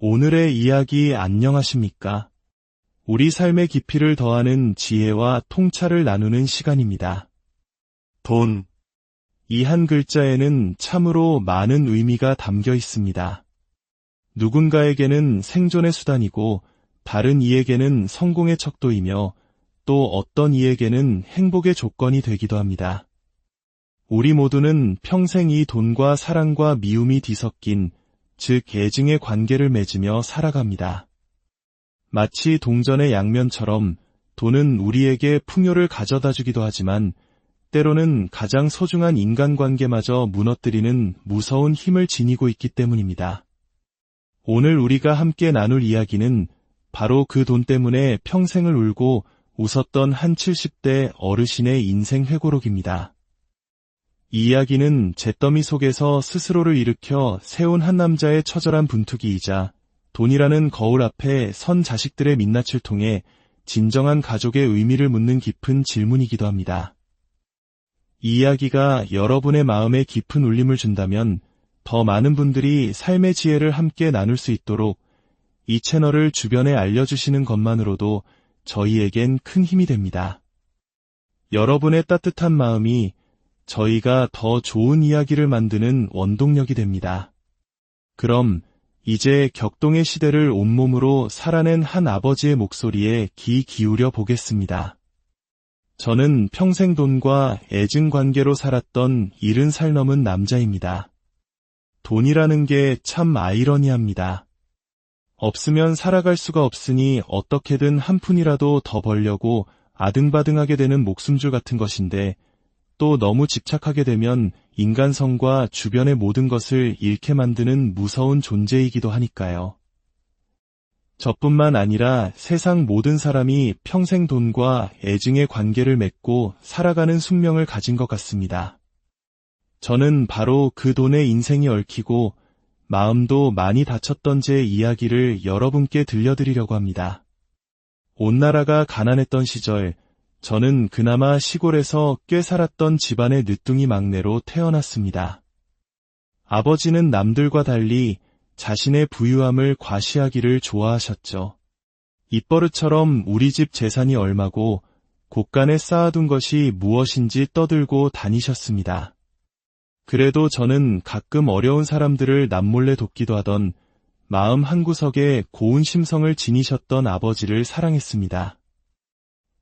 오늘의 이야기 안녕하십니까? 우리 삶의 깊이를 더하는 지혜와 통찰을 나누는 시간입니다. 돈. 이 한 글자에는 참으로 많은 의미가 담겨 있습니다. 누군가에게는 생존의 수단이고 다른 이에게는 성공의 척도이며 또 어떤 이에게는 행복의 조건이 되기도 합니다. 우리 모두는 평생 이 돈과 사랑과 미움이 뒤섞인 즉 애증의 관계를 맺으며 살아갑니다. 마치 동전의 양면처럼 돈은 우리에게 풍요를 가져다 주기도 하지만 때로는 가장 소중한 인간관계마저 무너뜨리는 무서운 힘을 지니고 있기 때문입니다. 오늘 우리가 함께 나눌 이야기는 바로 그 돈 때문에 평생을 울고 웃었던 한 70대 어르신의 인생 회고록입니다. 이 이야기는 잿더미 속에서 스스로를 일으켜 세운 한 남자의 처절한 분투기이자 돈이라는 거울 앞에 선 자식들의 민낯을 통해 진정한 가족의 의미를 묻는 깊은 질문이기도 합니다. 이 이야기가 여러분의 마음에 깊은 울림을 준다면 더 많은 분들이 삶의 지혜를 함께 나눌 수 있도록 이 채널을 주변에 알려주시는 것만으로도 저희에겐 큰 힘이 됩니다. 여러분의 따뜻한 마음이 저희가 더 좋은 이야기를 만드는 원동력이 됩니다. 그럼 이제 격동의 시대를 온몸으로 살아낸 한 아버지의 목소리에 귀 기울여 보겠습니다. 저는 평생 돈과 애증 관계로 살았던 70살 넘은 남자입니다. 돈이라는 게 참 아이러니합니다. 없으면 살아갈 수가 없으니 어떻게든 한 푼이라도 더 벌려고 아등바등하게 되는 목숨줄 같은 것인데 또 너무 집착하게 되면 인간성과 주변의 모든 것을 잃게 만드는 무서운 존재이기도 하니까요. 저뿐만 아니라 세상 모든 사람이 평생 돈과 애증의 관계를 맺고 살아가는 숙명을 가진 것 같습니다. 저는 바로 그 돈에 인생이 얽히고 마음도 많이 다쳤던 제 이야기를 여러분께 들려드리려고 합니다. 온 나라가 가난했던 시절, 저는 그나마 시골에서 꽤 살았던 집안의 늦둥이 막내로 태어났습니다. 아버지는 남들과 달리 자신의 부유함을 과시하기를 좋아하셨죠. 입버릇처럼 우리 집 재산이 얼마고 곳간에 쌓아둔 것이 무엇인지 떠들고 다니셨습니다. 그래도 저는 가끔 어려운 사람들을 남몰래 돕기도 하던 마음 한구석에 고운 심성을 지니셨던 아버지를 사랑했습니다.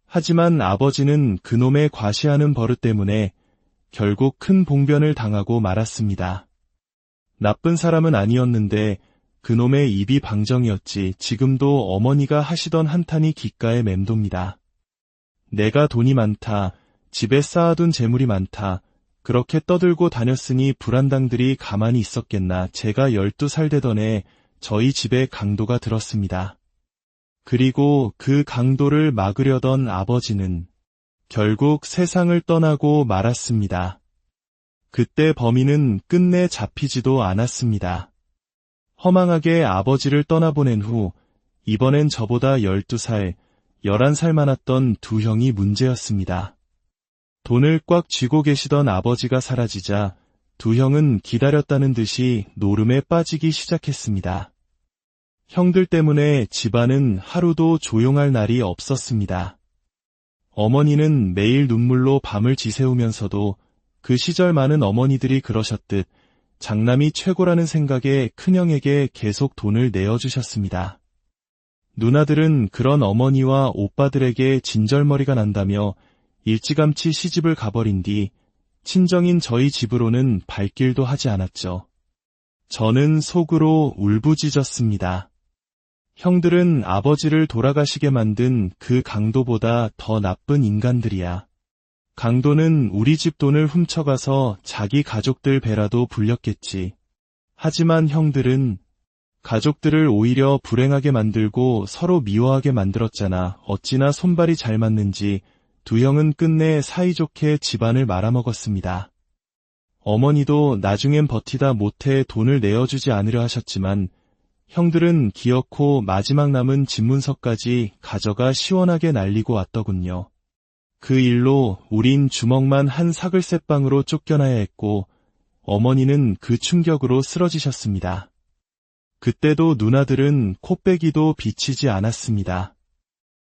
하지만 아버지는 그놈의 과시하는 버릇 때문에 결국 큰 봉변을 당하고 말았습니다. 나쁜 사람은 아니었는데 그놈의 입이 방정이었지 지금도 어머니가 하시던 한탄이 귓가에 맴돕니다. 내가 돈이 많다, 집에 쌓아둔 재물이 많다, 그렇게 떠들고 다녔으니 불안당들이 가만히 있었겠나. 제가 12살 되던 해 저희 집에 강도가 들었습니다. 그리고 그 강도를 막으려던 아버지는 결국 세상을 떠나고 말았습니다. 그때 범인은 끝내 잡히지도 않았습니다. 허망하게 아버지를 떠나보낸 후 이번엔 저보다 12살, 11살 많았던 두 형이 문제였습니다. 돈을 꽉 쥐고 계시던 아버지가 사라지자 두 형은 기다렸다는 듯이 노름에 빠지기 시작했습니다. 형들 때문에 집안은 하루도 조용할 날이 없었습니다. 어머니는 매일 눈물로 밤을 지새우면서도 그 시절 많은 어머니들이 그러셨듯 장남이 최고라는 생각에 큰형에게 계속 돈을 내어주셨습니다. 누나들은 그런 어머니와 오빠들에게 진절머리가 난다며 일찌감치 시집을 가버린 뒤 친정인 저희 집으로는 발길도 하지 않았죠. 저는 속으로 울부짖었습니다. 형들은 아버지를 돌아가시게 만든 그 강도보다 더 나쁜 인간들이야. 강도는 우리 집 돈을 훔쳐가서 자기 가족들 배라도 불렸겠지. 하지만 형들은 가족들을 오히려 불행하게 만들고 서로 미워하게 만들었잖아. 어찌나 손발이 잘 맞는지 두 형은 끝내 사이좋게 집안을 말아먹었습니다. 어머니도 나중엔 버티다 못해 돈을 내어주지 않으려 하셨지만 형들은 기어코 마지막 남은 집문서까지 가져가 시원하게 날리고 왔더군요. 그 일로 우린 주먹만 한 사글세방으로 쫓겨나야 했고 어머니는 그 충격으로 쓰러지셨습니다. 그때도 누나들은 코빼기도 비치지 않았습니다.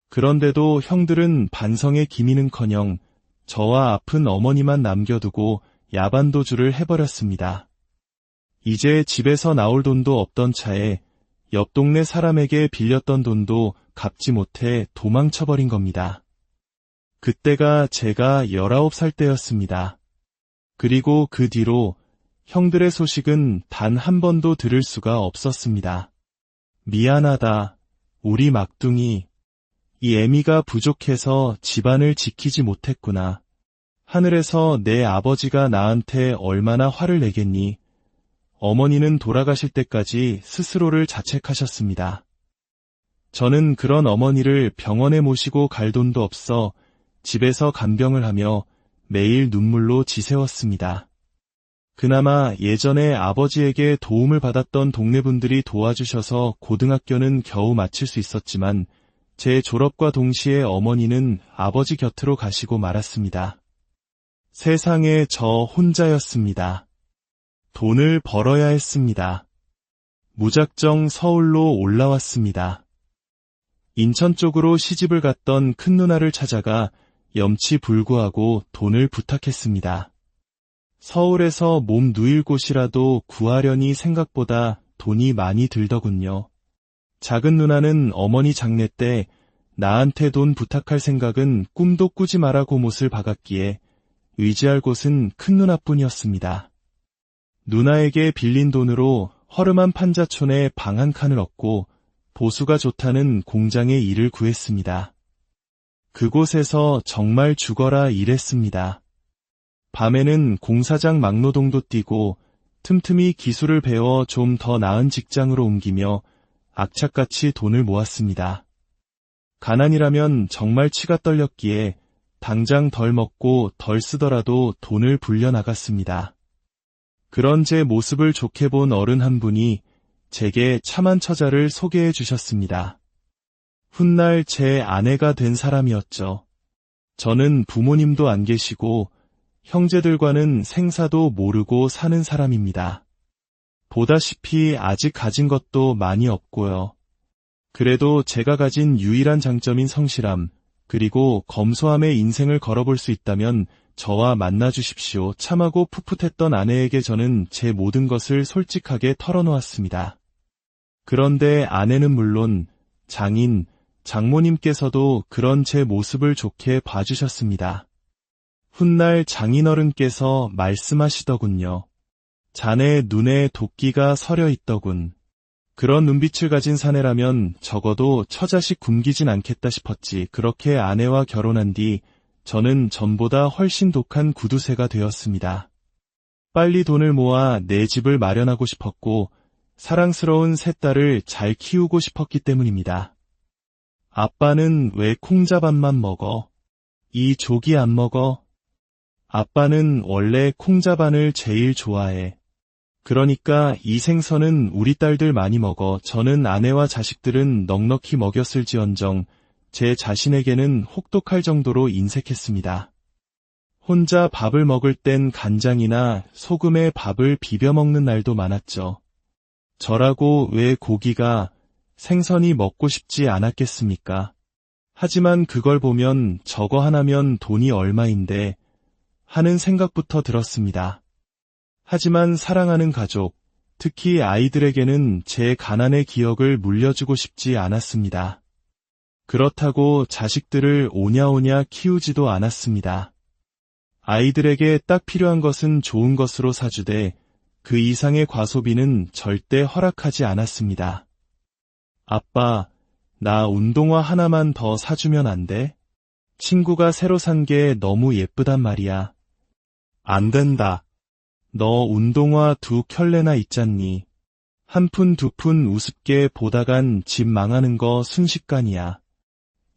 그런데도 형들은 반성의 기미는커녕 저와 아픈 어머니만 남겨두고 야반도주를 해버렸습니다. 이제 집에서 나올 돈도 없던 차에 옆 동네 사람에게 빌렸던 돈도 갚지 못해 도망쳐버린 겁니다. 그때가 제가 19살 때였습니다. 그리고 그 뒤로 형들의 소식은 단 한 번도 들을 수가 없었습니다. 미안하다, 우리 막둥이. 이 애미가 부족해서 집안을 지키지 못했구나. 하늘에서 내 아버지가 나한테 얼마나 화를 내겠니? 어머니는 돌아가실 때까지 스스로를 자책하셨습니다. 저는 그런 어머니를 병원에 모시고 갈 돈도 없어 집에서 간병을 하며 매일 눈물로 지새웠습니다. 그나마 예전에 아버지에게 도움을 받았던 동네분들이 도와주셔서 고등학교는 겨우 마칠 수 있었지만 제 졸업과 동시에 어머니는 아버지 곁으로 가시고 말았습니다. 세상에 저 혼자였습니다. 돈을 벌어야 했습니다. 무작정 서울로 올라왔습니다. 인천 쪽으로 시집을 갔던 큰 누나를 찾아가 염치불구하고 돈을 부탁했습니다. 서울에서 몸 누일 곳이라도 구하려니 생각보다 돈이 많이 들더군요. 작은 누나는 어머니 장례 때 나한테 돈 부탁할 생각은 꿈도 꾸지 마라 고못을 박았기에 의지할 곳은 큰 누나뿐이었습니다. 누나에게 빌린 돈으로 허름한 판자촌에 방 한 칸을 얻고 보수가 좋다는 공장에 일을 구했습니다. 그곳에서 정말 죽어라 일했습니다. 밤에는 공사장 막노동도 뛰고 틈틈이 기술을 배워 좀 더 나은 직장으로 옮기며 악착같이 돈을 모았습니다. 가난이라면 정말 치가 떨렸기에 당장 덜 먹고 덜 쓰더라도 돈을 불려나갔습니다. 그런 제 모습을 좋게 본 어른 한 분이 제게 참한 처자를 소개해 주셨습니다. 훗날 제 아내가 된 사람이었죠. 저는 부모님도 안 계시고 형제들과는 생사도 모르고 사는 사람입니다. 보다시피 아직 가진 것도 많이 없고요. 그래도 제가 가진 유일한 장점인 성실함, 그리고 검소함의 인생을 걸어볼 수 있다면 저와 만나주십시오. 참하고 풋풋했던 아내에게 저는 제 모든 것을 솔직하게 털어놓았습니다. 그런데 아내는 물론 장인, 장모님께서도 그런 제 모습을 좋게 봐주셨습니다. 훗날 장인어른께서 말씀하시더군요. 자네 눈에 도끼가 서려 있더군. 그런 눈빛을 가진 사내라면 적어도 처자식 굶기진 않겠다 싶었지. 그렇게 아내와 결혼한 뒤 저는 전보다 훨씬 독한 구두쇠가 되었습니다. 빨리 돈을 모아 내 집을 마련하고 싶었고 사랑스러운 새 딸을 잘 키우고 싶었기 때문입니다. 아빠는 왜 콩자반만 먹어? 이 조기 안 먹어? 아빠는 원래 콩자반을 제일 좋아해. 그러니까 이 생선은 우리 딸들 많이 먹어. 저는 아내와 자식들은 넉넉히 먹였을지언정 제 자신에게는 혹독할 정도로 인색했습니다. 혼자 밥을 먹을 땐 간장이나 소금에 밥을 비벼 먹는 날도 많았죠. 저라고 왜 고기가, 생선이 먹고 싶지 않았겠습니까? 하지만 그걸 보면 저거 하나면 돈이 얼마인데 하는 생각부터 들었습니다. 하지만 사랑하는 가족, 특히 아이들에게는 제 가난의 기억을 물려주고 싶지 않았습니다. 그렇다고 자식들을 오냐오냐 키우지도 않았습니다. 아이들에게 딱 필요한 것은 좋은 것으로 사주되 그 이상의 과소비는 절대 허락하지 않았습니다. 아빠, 나 운동화 하나만 더 사주면 안 돼? 친구가 새로 산 게 너무 예쁘단 말이야. 안 된다. 너 운동화 2켤레나 있잖니. 한 푼 두 푼 우습게 보다간 집 망하는 거 순식간이야.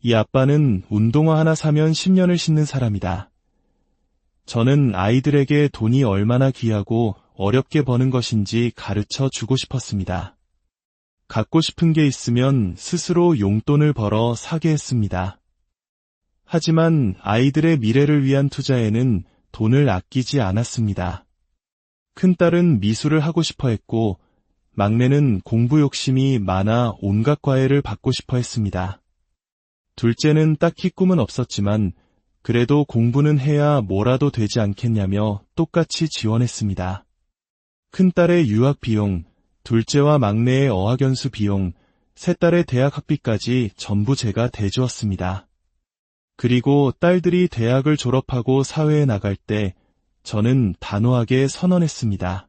이 아빠는 운동화 하나 사면 10년을 신는 사람이다. 저는 아이들에게 돈이 얼마나 귀하고 어렵게 버는 것인지 가르쳐 주고 싶었습니다. 갖고 싶은 게 있으면 스스로 용돈을 벌어 사게 했습니다. 하지만 아이들의 미래를 위한 투자에는 돈을 아끼지 않았습니다. 큰딸은 미술을 하고 싶어 했고 막내는 공부 욕심이 많아 온갖 과외를 받고 싶어 했습니다. 둘째는 딱히 꿈은 없었지만 그래도 공부는 해야 뭐라도 되지 않겠냐며 똑같이 지원했습니다. 큰딸의 유학 비용, 둘째와 막내의 어학연수 비용, 셋딸의 대학 학비까지 전부 제가 대주었습니다. 그리고 딸들이 대학을 졸업하고 사회에 나갈 때 저는 단호하게 선언했습니다.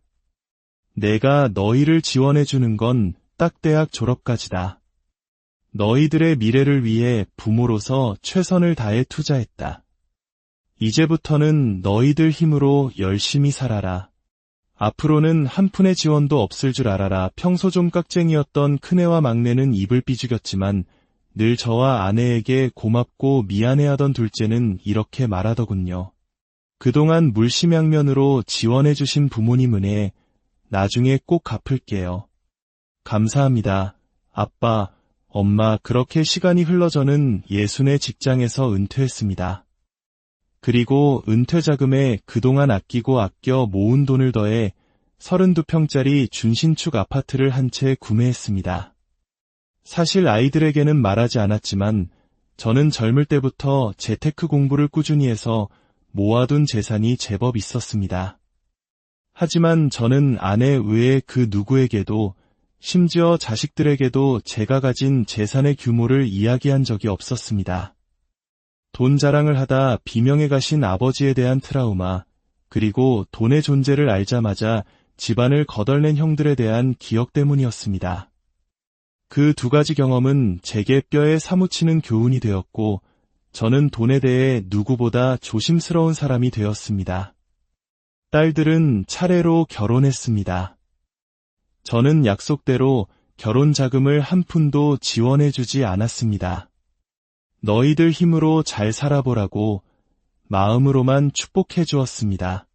내가 너희를 지원해주는 건 딱 대학 졸업까지다. 너희들의 미래를 위해 부모로서 최선을 다해 투자했다. 이제부터는 너희들 힘으로 열심히 살아라. 앞으로는 한 푼의 지원도 없을 줄 알아라. 평소 좀 깍쟁이였던 큰애와 막내는 입을 삐죽였지만 늘 저와 아내에게 고맙고 미안해하던 둘째는 이렇게 말하더군요. 그동안 물심양면으로 지원해주신 부모님 은혜 나중에 꼭 갚을게요. 감사합니다. 아빠, 엄마. 그렇게 시간이 흘러 저는 예순의 직장에서 은퇴했습니다. 그리고 은퇴 자금에 그동안 아끼고 아껴 모은 돈을 더해 32평짜리 준신축 아파트를 한 채 구매했습니다. 사실 아이들에게는 말하지 않았지만 저는 젊을 때부터 재테크 공부를 꾸준히 해서 모아둔 재산이 제법 있었습니다. 하지만 저는 아내 외에 그 누구에게도 심지어 자식들에게도 제가 가진 재산의 규모를 이야기한 적이 없었습니다. 돈 자랑을 하다 비명에 가신 아버지에 대한 트라우마, 그리고 돈의 존재를 알자마자 집안을 거덜낸 형들에 대한 기억 때문이었습니다. 그 두 가지 경험은 제게 뼈에 사무치는 교훈이 되었고, 저는 돈에 대해 누구보다 조심스러운 사람이 되었습니다. 딸들은 차례로 결혼했습니다. 저는 약속대로 결혼 자금을 한 푼도 지원해주지 않았습니다. 너희들 힘으로 잘 살아보라고 마음으로만 축복해 주었습니다.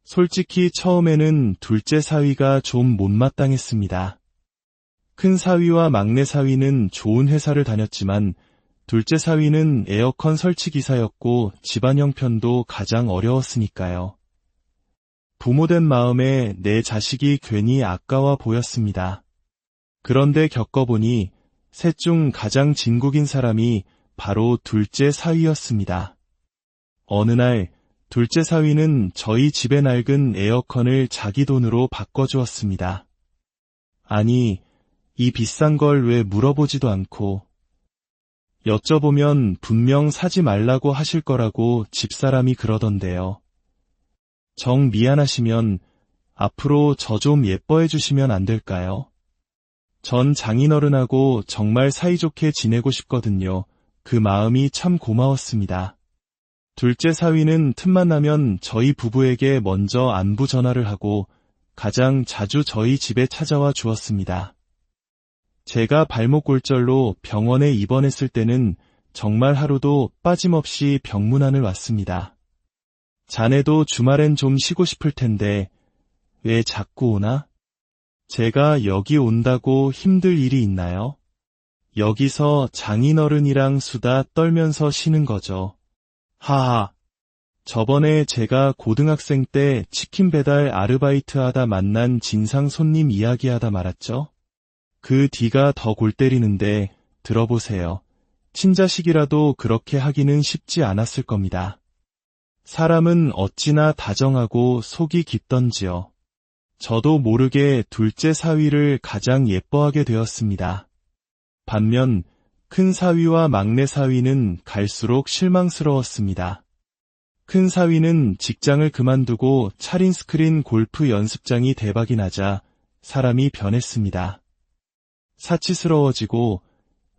솔직히 처음에는 둘째 사위가 좀 못마땅했습니다. 큰 사위와 막내 사위는 좋은 회사를 다녔지만 둘째 사위는 에어컨 설치 기사였고 집안 형편도 가장 어려웠으니까요. 부모된 마음에 내 자식이 괜히 아까워 보였습니다. 그런데 겪어보니 셋 중 가장 진국인 사람이 바로 둘째 사위였습니다. 어느 날 둘째 사위는 저희 집에 낡은 에어컨을 자기 돈으로 바꿔주었습니다. 아니, 이 비싼 걸 왜 물어보지도 않고, 여쭤보면 분명 사지 말라고 하실 거라고 집사람이 그러던데요. 정 미안하시면 앞으로 저 좀 예뻐해 주시면 안 될까요? 전 장인어른하고 정말 사이좋게 지내고 싶거든요. 그 마음이 참 고마웠습니다. 둘째 사위는 틈만 나면 저희 부부에게 먼저 안부 전화를 하고 가장 자주 저희 집에 찾아와 주었습니다. 제가 발목 골절로 병원에 입원했을 때는 정말 하루도 빠짐없이 병문안을 왔습니다. 자네도 주말엔 좀 쉬고 싶을 텐데 왜 자꾸 오나? 제가 여기 온다고 힘들 일이 있나요? 여기서 장인어른이랑 수다 떨면서 쉬는 거죠. 하하. 저번에 제가 고등학생 때 치킨 배달 아르바이트 하다 만난 진상 손님 이야기하다 말았죠? 그 뒤가 더 골 때리는데 들어보세요. 친자식이라도 그렇게 하기는 쉽지 않았을 겁니다. 사람은 어찌나 다정하고 속이 깊던지요. 저도 모르게 둘째 사위를 가장 예뻐하게 되었습니다. 반면 큰 사위와 막내 사위는 갈수록 실망스러웠습니다. 큰 사위는 직장을 그만두고 차린 스크린 골프 연습장이 대박이 나자 사람이 변했습니다. 사치스러워지고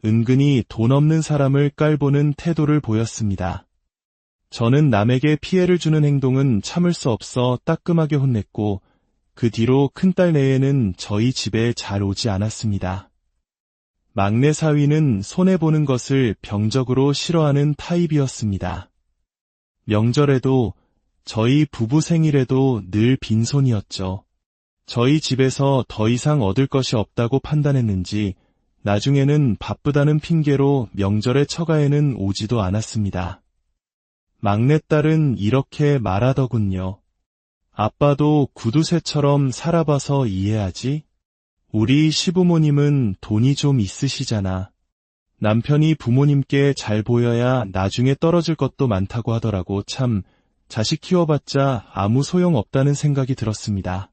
은근히 돈 없는 사람을 깔보는 태도를 보였습니다. 저는 남에게 피해를 주는 행동은 참을 수 없어 따끔하게 혼냈고 그 뒤로 큰딸 내에는 저희 집에 잘 오지 않았습니다. 막내 사위는 손해보는 것을 병적으로 싫어하는 타입이었습니다. 명절에도 저희 부부 생일에도 늘 빈손이었죠. 저희 집에서 더 이상 얻을 것이 없다고 판단했는지 나중에는 바쁘다는 핑계로 명절에 처가에는 오지도 않았습니다. 막내딸은 이렇게 말하더군요. 아빠도 구두쇠처럼 살아봐서 이해하지? 우리 시부모님은 돈이 좀 있으시잖아. 남편이 부모님께 잘 보여야 나중에 떨어질 것도 많다고 하더라고. 참, 자식 키워봤자 아무 소용 없다는 생각이 들었습니다.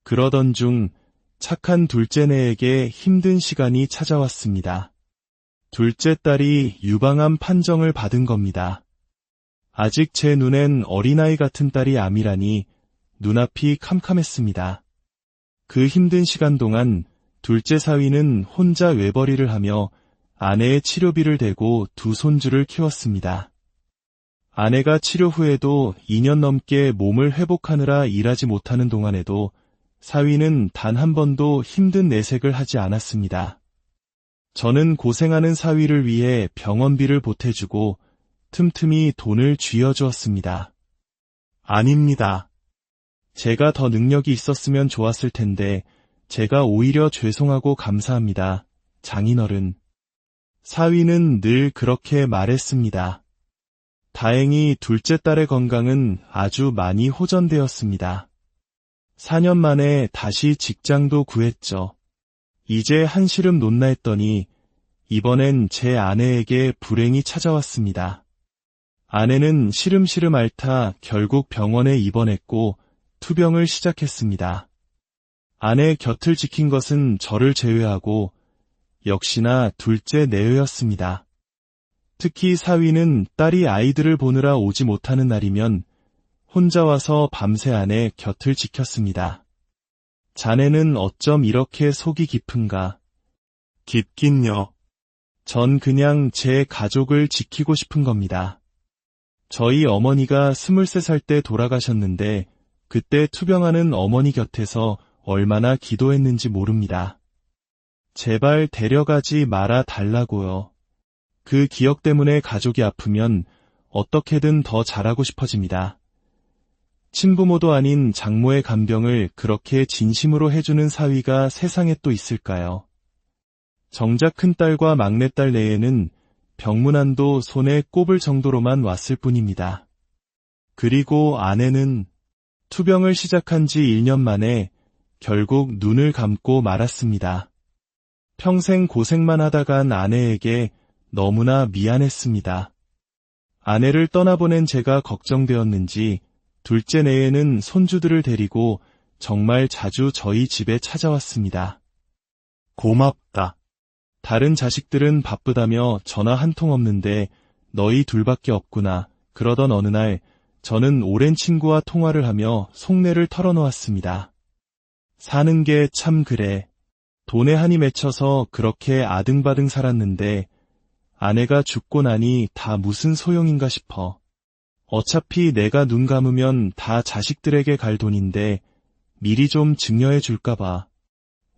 그러던 중 착한 둘째네에게 힘든 시간이 찾아왔습니다. 둘째 딸이 유방암 판정을 받은 겁니다. 아직 제 눈엔 어린아이 같은 딸이 암이라니 눈앞이 캄캄했습니다. 그 힘든 시간 동안 둘째 사위는 혼자 외벌이를 하며 아내의 치료비를 대고 두 손주를 키웠습니다. 아내가 치료 후에도 2년 넘게 몸을 회복하느라 일하지 못하는 동안에도 사위는 단 한 번도 힘든 내색을 하지 않았습니다. 저는 고생하는 사위를 위해 병원비를 보태주고 틈틈이 돈을 쥐어주었습니다. 아닙니다. 제가 더 능력이 있었으면 좋았을 텐데 제가 오히려 죄송하고 감사합니다. 장인어른. 사위는 늘 그렇게 말했습니다. 다행히 둘째 딸의 건강은 아주 많이 호전되었습니다. 4년 만에 다시 직장도 구했죠. 이제 한시름 놓나 했더니 이번엔 제 아내에게 불행이 찾아왔습니다. 아내는 시름시름 앓다 결국 병원에 입원했고 투병을 시작했습니다. 아내 곁을 지킨 것은 저를 제외하고 역시나 둘째 내외였습니다. 특히 사위는 딸이 아이들을 보느라 오지 못하는 날이면 혼자 와서 밤새 아내 곁을 지켰습니다. 자네는 어쩜 이렇게 속이 깊은가? 깊긴요. 전 그냥 제 가족을 지키고 싶은 겁니다. 저희 어머니가 23살 때 돌아가셨는데 그때 투병하는 어머니 곁에서 얼마나 기도했는지 모릅니다. 제발 데려가지 말아 달라고요. 그 기억 때문에 가족이 아프면 어떻게든 더 잘하고 싶어집니다. 친부모도 아닌 장모의 간병을 그렇게 진심으로 해주는 사위가 세상에 또 있을까요? 정작 큰딸과 막내딸 내에는 병문안도 손에 꼽을 정도로만 왔을 뿐입니다. 그리고 아내는 투병을 시작한 지 1년 만에 결국 눈을 감고 말았습니다. 평생 고생만 하다 간 아내에게 너무나 미안했습니다. 아내를 떠나보낸 제가 걱정되었는지 둘째 내에는 손주들을 데리고 정말 자주 저희 집에 찾아왔습니다. 고맙다. 다른 자식들은 바쁘다며 전화 한 통 없는데 너희 둘밖에 없구나. 그러던 어느 날 저는 오랜 친구와 통화를 하며 속내를 털어놓았습니다. 사는 게 참 그래. 돈에 한이 맺혀서 그렇게 아등바등 살았는데 아내가 죽고 나니 다 무슨 소용인가 싶어. 어차피 내가 눈 감으면 다 자식들에게 갈 돈인데 미리 좀 증여해 줄까봐.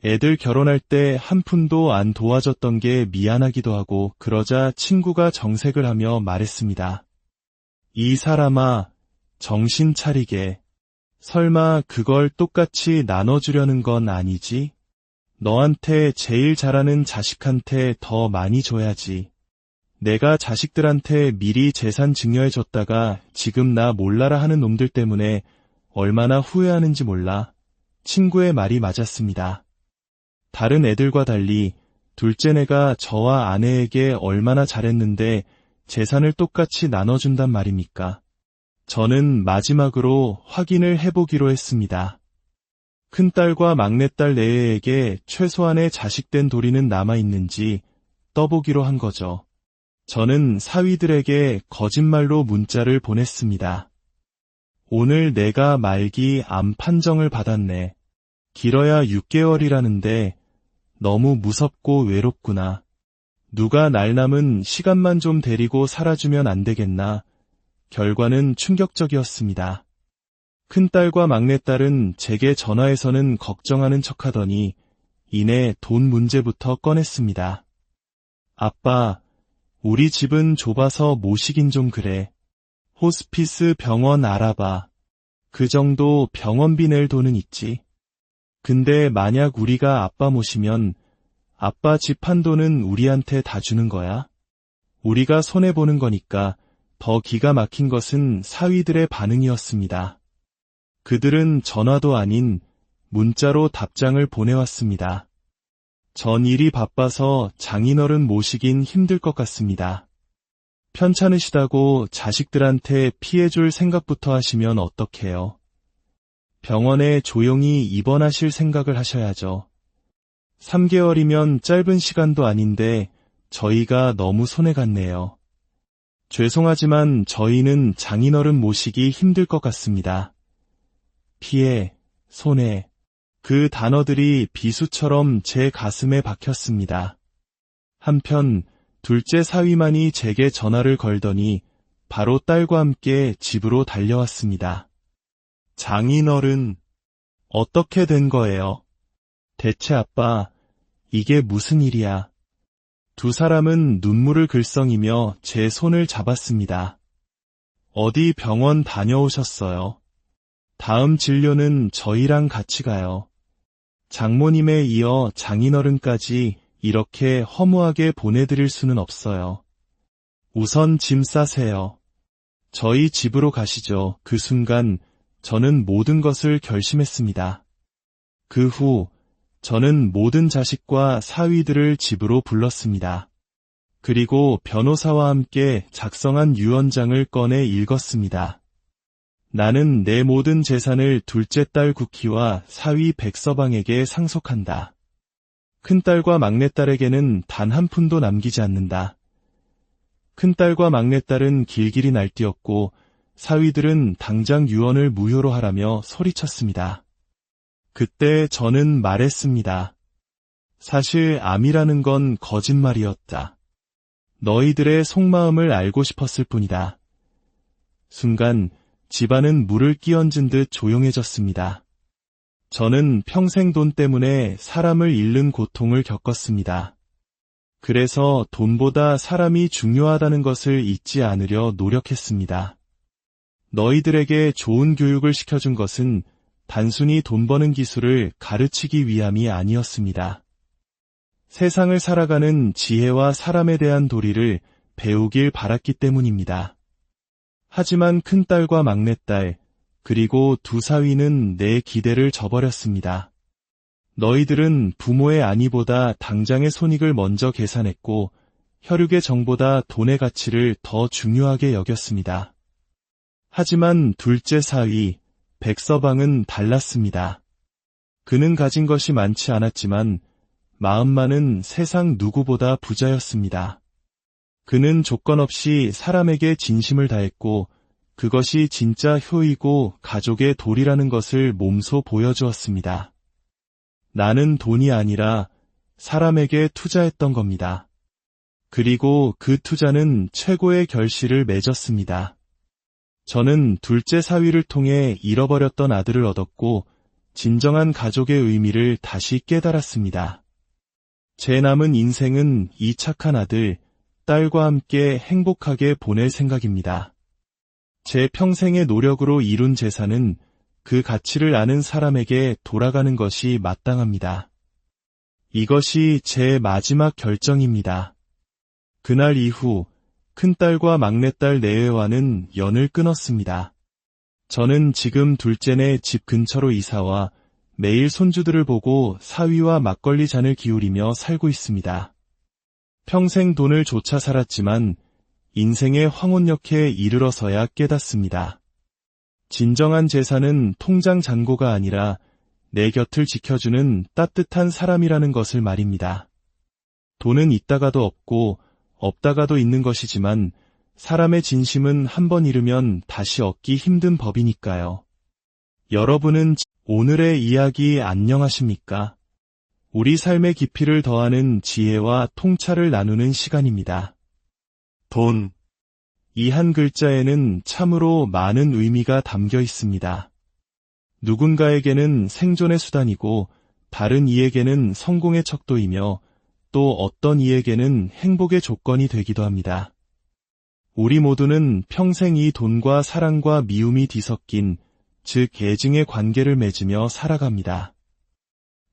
애들 결혼할 때 한 푼도 안 도와줬던 게 미안하기도 하고 그러자 친구가 정색을 하며 말했습니다. 이 사람아, 정신 차리게. 설마 그걸 똑같이 나눠주려는 건 아니지? 너한테 제일 잘하는 자식한테 더 많이 줘야지. 내가 자식들한테 미리 재산 증여해줬다가 지금 나 몰라라 하는 놈들 때문에 얼마나 후회하는지 몰라. 친구의 말이 맞았습니다. 다른 애들과 달리 둘째네가 저와 아내에게 얼마나 잘했는데 재산을 똑같이 나눠준단 말입니까? 저는 마지막으로 확인을 해보기로 했습니다. 큰딸과 막내딸 내외에게 최소한의 자식된 도리는 남아있는지 떠보기로 한 거죠. 저는 사위들에게 거짓말로 문자를 보냈습니다. 오늘 내가 말기 암 판정을 받았네. 길어야 6개월이라는데 너무 무섭고 외롭구나. 누가 날 남은 시간만 좀 데리고 살아주면 안 되겠나. 결과는 충격적이었습니다. 큰딸과 막내딸은 제게 전화해서는 걱정하는 척하더니 이내 돈 문제부터 꺼냈습니다. 아빠, 우리 집은 좁아서 모시긴 좀 그래. 호스피스 병원 알아봐. 그 정도 병원비 낼 돈은 있지. 근데 만약 우리가 아빠 모시면 아빠 집 한 돈은 우리한테 다 주는 거야? 우리가 손해보는 거니까. 더 기가 막힌 것은 사위들의 반응이었습니다. 그들은 전화도 아닌 문자로 답장을 보내왔습니다. 전 일이 바빠서 장인어른 모시긴 힘들 것 같습니다. 편찮으시다고 자식들한테 피해줄 생각부터 하시면 어떡해요? 병원에 조용히 입원하실 생각을 하셔야죠. 3개월이면 짧은 시간도 아닌데 저희가 너무 손해 갔네요. 죄송하지만 저희는 장인어른 모시기 힘들 것 같습니다. 피해, 손해, 그 단어들이 비수처럼 제 가슴에 박혔습니다. 한편 둘째 사위만이 제게 전화를 걸더니 바로 딸과 함께 집으로 달려왔습니다. 장인어른, 어떻게 된 거예요? 대체 아빠, 이게 무슨 일이야? 두 사람은 눈물을 글썽이며 제 손을 잡았습니다. 어디 병원 다녀오셨어요? 다음 진료는 저희랑 같이 가요. 장모님에 이어 장인어른까지 이렇게 허무하게 보내드릴 수는 없어요. 우선 짐 싸세요. 저희 집으로 가시죠. 그 순간 저는 모든 것을 결심했습니다. 그 후 저는 모든 자식과 사위들을 집으로 불렀습니다. 그리고 변호사와 함께 작성한 유언장을 꺼내 읽었습니다. 나는 내 모든 재산을 둘째 딸 구키와 사위 백서방에게 상속한다. 큰딸과 막내딸에게는 단 한 푼도 남기지 않는다. 큰딸과 막내딸은 길길이 날뛰었고 사위들은 당장 유언을 무효로 하라며 소리쳤습니다. 그때 저는 말했습니다. 사실 암이라는 건 거짓말이었다. 너희들의 속마음을 알고 싶었을 뿐이다. 순간 집안은 물을 끼얹은 듯 조용해졌습니다. 저는 평생 돈 때문에 사람을 잃는 고통을 겪었습니다. 그래서 돈보다 사람이 중요하다는 것을 잊지 않으려 노력했습니다. 너희들에게 좋은 교육을 시켜준 것은 단순히 돈 버는 기술을 가르치기 위함이 아니었습니다. 세상을 살아가는 지혜와 사람에 대한 도리를 배우길 바랐기 때문입니다. 하지만 큰딸과 막내딸, 그리고 두 사위는 내 기대를 저버렸습니다. 너희들은 부모의 안위보다 당장의 손익을 먼저 계산했고 혈육의 정보다 돈의 가치를 더 중요하게 여겼습니다. 하지만 둘째 사위, 백서방은 달랐습니다. 그는 가진 것이 많지 않았지만 마음만은 세상 누구보다 부자였습니다. 그는 조건 없이 사람에게 진심을 다했고 그것이 진짜 효이고 가족의 도리라는 것을 몸소 보여주었습니다. 나는 돈이 아니라 사람에게 투자했던 겁니다. 그리고 그 투자는 최고의 결실을 맺었습니다. 저는 둘째 사위를 통해 잃어버렸던 아들을 얻었고 진정한 가족의 의미를 다시 깨달았습니다. 제 남은 인생은 이 착한 아들, 딸과 함께 행복하게 보낼 생각입니다. 제 평생의 노력으로 이룬 재산은 그 가치를 아는 사람에게 돌아가는 것이 마땅합니다. 이것이 제 마지막 결정입니다. 그날 이후 큰딸과 막내딸 내외와는 연을 끊었습니다. 저는 지금 둘째네 집 근처로 이사와 매일 손주들을 보고 사위와 막걸리 잔을 기울이며 살고 있습니다. 평생 돈을 쫓아 살았지만 인생의 황혼역에 이르러서야 깨닫습니다. 진정한 재산은 통장 잔고가 아니라 내 곁을 지켜주는 따뜻한 사람이라는 것을 말입니다. 돈은 있다가도 없고 없다가도 있는 것이지만 사람의 진심은 한 번 잃으면 다시 얻기 힘든 법이니까요. 여러분은 오늘의 이야기 안녕하십니까? 우리 삶의 깊이를 더하는 지혜와 통찰을 나누는 시간입니다. 돈. 이 한 글자에는 참으로 많은 의미가 담겨 있습니다. 누군가에게는 생존의 수단이고 다른 이에게는 성공의 척도이며 또 어떤 이에게는 행복의 조건이 되기도 합니다. 우리 모두는 평생 이 돈과 사랑과 미움이 뒤섞인 즉 애증의 관계를 맺으며 살아갑니다.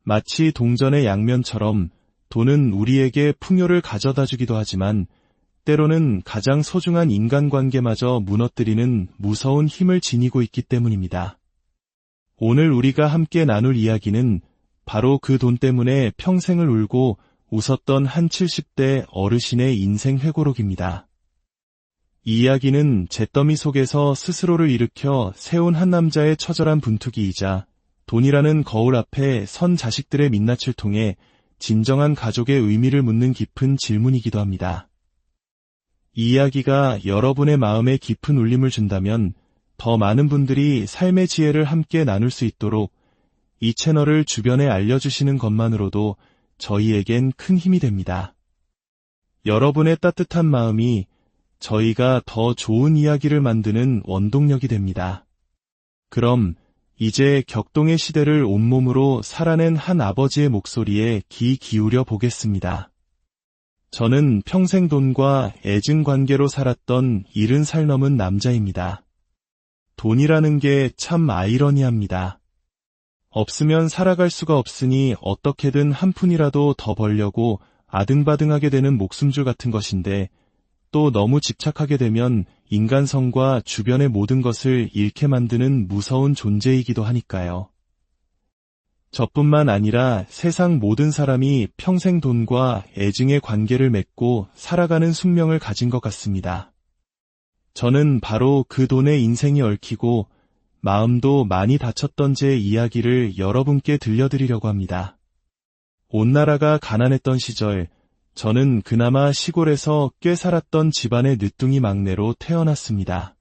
마치 동전의 양면처럼 돈은 우리에게 풍요를 가져다 주기도 하지만 때로는 가장 소중한 인간관계마저 무너뜨리는 무서운 힘을 지니고 있기 때문입니다. 오늘 우리가 함께 나눌 이야기는 바로 그 돈 때문에 평생을 울고 웃었던 한 70대 어르신의 인생 회고록입니다. 이 이야기는 잿더미 속에서 스스로를 일으켜 세운 한 남자의 처절한 분투기이자 돈이라는 거울 앞에 선 자식들의 민낯을 통해 진정한 가족의 의미를 묻는 깊은 질문이기도 합니다. 이 이야기가 여러분의 마음에 깊은 울림을 준다면 더 많은 분들이 삶의 지혜를 함께 나눌 수 있도록 이 채널을 주변에 알려주시는 것만으로도 저희에겐 큰 힘이 됩니다. 여러분의 따뜻한 마음이 저희가 더 좋은 이야기를 만드는 원동력이 됩니다. 그럼 이제 격동의 시대를 온몸으로 살아낸 한 아버지의 목소리에 귀 기울여 보겠습니다. 저는 평생 돈과 애증 관계로 살았던 70살 넘은 남자입니다. 돈이라는 게 참 아이러니합니다. 없으면 살아갈 수가 없으니 어떻게든 한 푼이라도 더 벌려고 아등바등하게 되는 목숨줄 같은 것인데 또 너무 집착하게 되면 인간성과 주변의 모든 것을 잃게 만드는 무서운 존재이기도 하니까요. 저뿐만 아니라 세상 모든 사람이 평생 돈과 애증의 관계를 맺고 살아가는 숙명을 가진 것 같습니다. 저는 바로 그 돈에 인생이 얽히고 마음도 많이 다쳤던 제 이야기를 여러분께 들려드리려고 합니다. 온 나라가 가난했던 시절, 저는 그나마 시골에서 꽤 살았던 집안의 늦둥이 막내로 태어났습니다.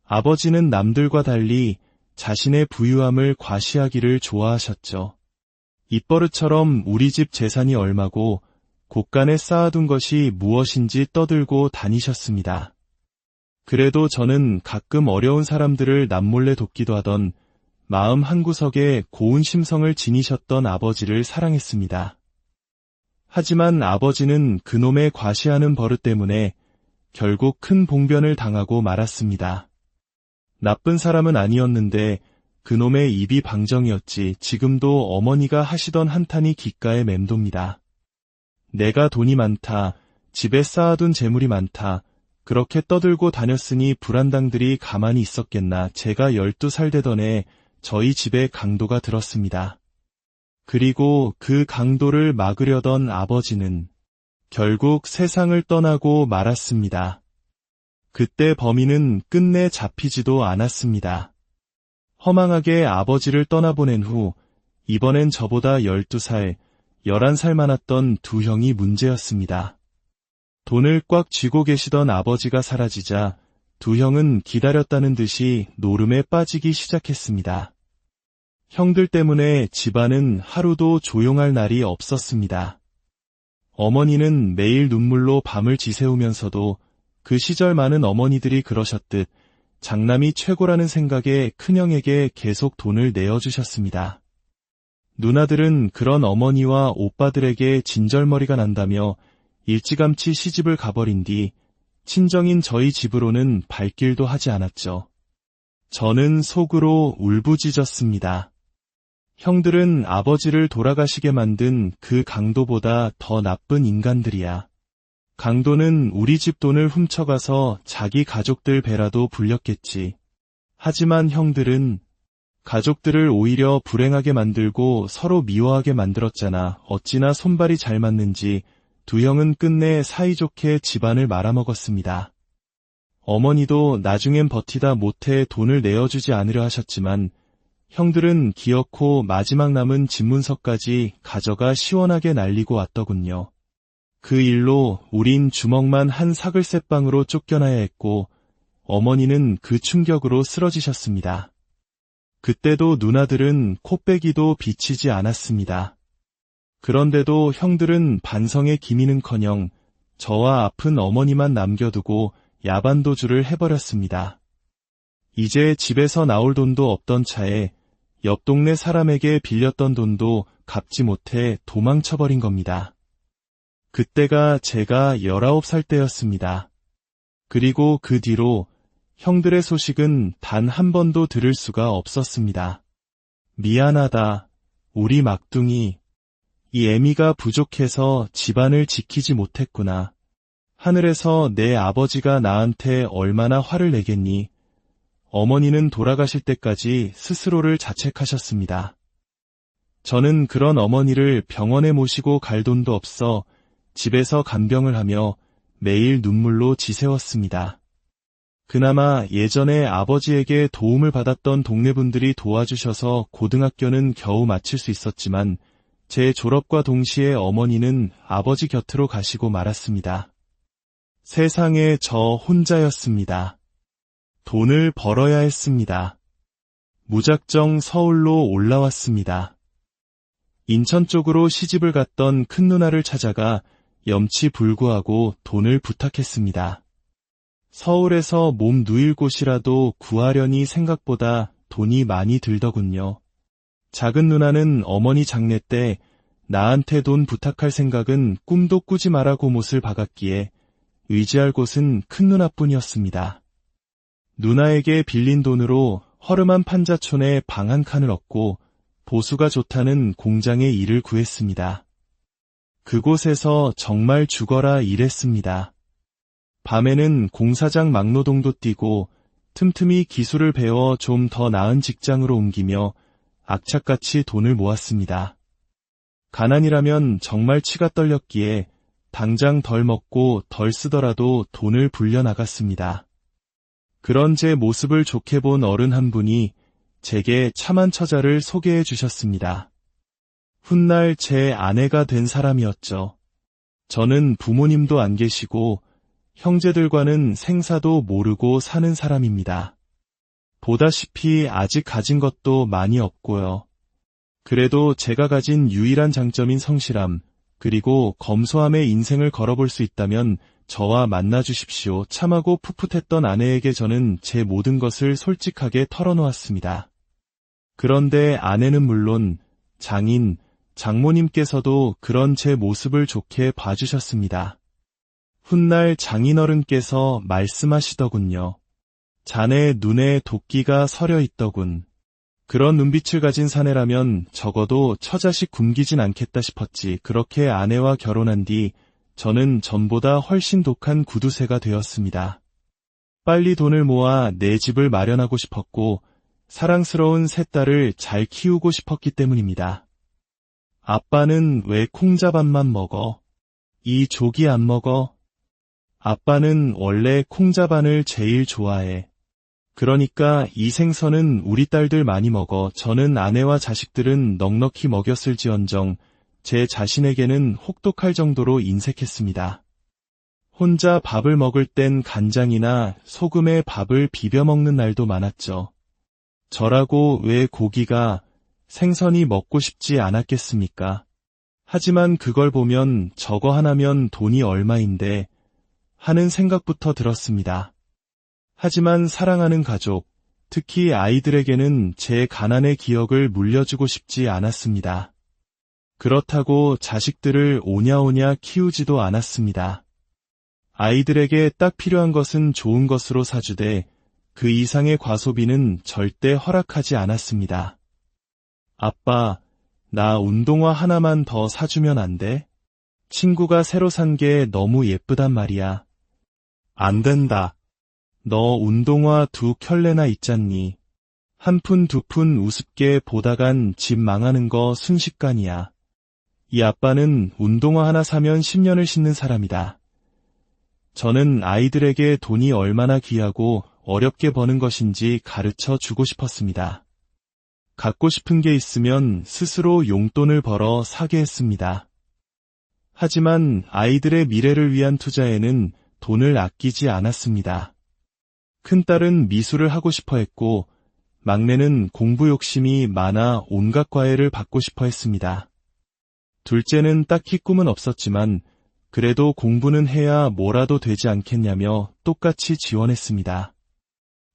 아버지는 남들과 달리 자신의 부유함을 과시하기를 좋아하셨죠. 입버릇처럼 우리 집 재산이 얼마고 곳간에 쌓아둔 것이 무엇인지 떠들고 다니셨습니다. 그래도 저는 가끔 어려운 사람들을 남몰래 돕기도 하던 마음 한구석에 고운 심성을 지니셨던 아버지를 사랑했습니다. 하지만 아버지는 그놈의 과시하는 버릇 때문에 결국 큰 봉변을 당하고 말았습니다. 나쁜 사람은 아니었는데 그놈의 입이 방정이었지 지금도 어머니가 하시던 한탄이 귓가에 맴돕니다. 내가 돈이 많다, 집에 쌓아둔 재물이 많다, 그렇게 떠들고 다녔으니 불안당들이 가만히 있었겠나. 제가 12살 되던 해 저희 집에 강도가 들었습니다. 그리고 그 강도를 막으려던 아버지는 결국 세상을 떠나고 말았습니다. 그때 범인은 끝내 잡히지도 않았습니다. 허망하게 아버지를 떠나보낸 후 이번엔 저보다 12살, 11살 많았던 두 형이 문제였습니다. 돈을 꽉 쥐고 계시던 아버지가 사라지자 두 형은 기다렸다는 듯이 노름에 빠지기 시작했습니다. 형들 때문에 집안은 하루도 조용할 날이 없었습니다. 어머니는 매일 눈물로 밤을 지새우면서도 그 시절 많은 어머니들이 그러셨듯 장남이 최고라는 생각에 큰형에게 계속 돈을 내어주셨습니다. 누나들은 그런 어머니와 오빠들에게 진절머리가 난다며 일찌감치 시집을 가버린 뒤 친정인 저희 집으로는 발길도 하지 않았죠. 저는 속으로 울부짖었습니다. 형들은 아버지를 돌아가시게 만든 그 강도보다 더 나쁜 인간들이야. 강도는 우리 집 돈을 훔쳐가서 자기 가족들 배라도 불렸겠지. 하지만 형들은 가족들을 오히려 불행하게 만들고 서로 미워하게 만들었잖아. 어찌나 손발이 잘 맞는지 두 형은 끝내 사이좋게 집안을 말아먹었습니다. 어머니도 나중엔 버티다 못해 돈을 내어주지 않으려 하셨지만 형들은 기어코 마지막 남은 집문서까지 가져가 시원하게 날리고 왔더군요. 그 일로 우린 주먹만 한 사글세방으로 쫓겨나야 했고 어머니는 그 충격으로 쓰러지셨습니다. 그때도 누나들은 코빼기도 비치지 않았습니다. 그런데도 형들은 반성의 기미는커녕 저와 아픈 어머니만 남겨두고 야반도주를 해버렸습니다. 이제 집에서 나올 돈도 없던 차에 옆 동네 사람에게 빌렸던 돈도 갚지 못해 도망쳐버린 겁니다. 그때가 제가 19살 때였습니다. 그리고 그 뒤로 형들의 소식은 단 한 번도 들을 수가 없었습니다. 미안하다, 우리 막둥이. 이 애미가 부족해서 집안을 지키지 못했구나. 하늘에서 내 아버지가 나한테 얼마나 화를 내겠니? 어머니는 돌아가실 때까지 스스로를 자책하셨습니다. 저는 그런 어머니를 병원에 모시고 갈 돈도 없어 집에서 간병을 하며 매일 눈물로 지새웠습니다. 그나마 예전에 아버지에게 도움을 받았던 동네분들이 도와주셔서 고등학교는 겨우 마칠 수 있었지만 제 졸업과 동시에 어머니는 아버지 곁으로 가시고 말았습니다. 세상에 저 혼자였습니다. 돈을 벌어야 했습니다. 무작정 서울로 올라왔습니다. 인천 쪽으로 시집을 갔던 큰 누나를 찾아가 염치불구하고 돈을 부탁했습니다. 서울에서 몸 누일 곳이라도 구하려니 생각보다 돈이 많이 들더군요. 작은 누나는 어머니 장례 때 나한테 돈 부탁할 생각은 꿈도 꾸지 마라 고못을 박았기에 의지할 곳은 큰 누나뿐이었습니다. 누나에게 빌린 돈으로 허름한 판자촌에 방 한 칸을 얻고 보수가 좋다는 공장에 일을 구했습니다. 그곳에서 정말 죽어라 일했습니다. 밤에는 공사장 막노동도 뛰고 틈틈이 기술을 배워 좀 더 나은 직장으로 옮기며 악착같이 돈을 모았습니다. 가난이라면 정말 치가 떨렸기에 당장 덜 먹고 덜 쓰더라도 돈을 불려나갔습니다. 그런 제 모습을 좋게 본 어른 한 분이 제게 참한 처자를 소개해 주셨습니다. 훗날 제 아내가 된 사람이었죠. 저는 부모님도 안 계시고 형제들과는 생사도 모르고 사는 사람입니다. 보다시피 아직 가진 것도 많이 없고요. 그래도 제가 가진 유일한 장점인 성실함, 그리고 검소함의 인생을 걸어볼 수 있다면 저와 만나주십시오. 참하고 풋풋했던 아내에게 저는 제 모든 것을 솔직하게 털어놓았습니다. 그런데 아내는 물론 장인, 장모님께서도 그런 제 모습을 좋게 봐주셨습니다. 훗날 장인어른께서 말씀하시더군요. 자네 눈에 도끼가 서려 있더군. 그런 눈빛을 가진 사내라면 적어도 처자식 굶기진 않겠다 싶었지. 그렇게 아내와 결혼한 뒤 저는 전보다 훨씬 독한 구두쇠가 되었습니다. 빨리 돈을 모아 내 집을 마련하고 싶었고 사랑스러운 세 딸을 잘 키우고 싶었기 때문입니다. 아빠는 왜 콩자반만 먹어? 이 조기 안 먹어? 아빠는 원래 콩자반을 제일 좋아해. 그러니까 이 생선은 우리 딸들 많이 먹어. 저는 아내와 자식들은 넉넉히 먹였을지언정 제 자신에게는 혹독할 정도로 인색했습니다. 혼자 밥을 먹을 땐 간장이나 소금에 밥을 비벼 먹는 날도 많았죠. 저라고 왜 고기가, 생선이 먹고 싶지 않았겠습니까? 하지만 그걸 보면 저거 하나면 돈이 얼마인데 하는 생각부터 들었습니다. 하지만 사랑하는 가족, 특히 아이들에게는 제 가난의 기억을 물려주고 싶지 않았습니다. 그렇다고 자식들을 오냐오냐 키우지도 않았습니다. 아이들에게 딱 필요한 것은 좋은 것으로 사주되 그 이상의 과소비는 절대 허락하지 않았습니다. 아빠, 나 운동화 하나만 더 사주면 안 돼? 친구가 새로 산 게 너무 예쁘단 말이야. 안 된다. 너 운동화 2켤레나 있잖니. 한 푼 두 푼 우습게 보다간 집 망하는 거 순식간이야. 이 아빠는 운동화 하나 사면 10년을 신는 사람이다. 저는 아이들에게 돈이 얼마나 귀하고 어렵게 버는 것인지 가르쳐 주고 싶었습니다. 갖고 싶은 게 있으면 스스로 용돈을 벌어 사게 했습니다. 하지만 아이들의 미래를 위한 투자에는 돈을 아끼지 않았습니다. 큰딸은 미술을 하고 싶어 했고 막내는 공부 욕심이 많아 온갖 과외를 받고 싶어 했습니다. 둘째는 딱히 꿈은 없었지만 그래도 공부는 해야 뭐라도 되지 않겠냐며 똑같이 지원했습니다.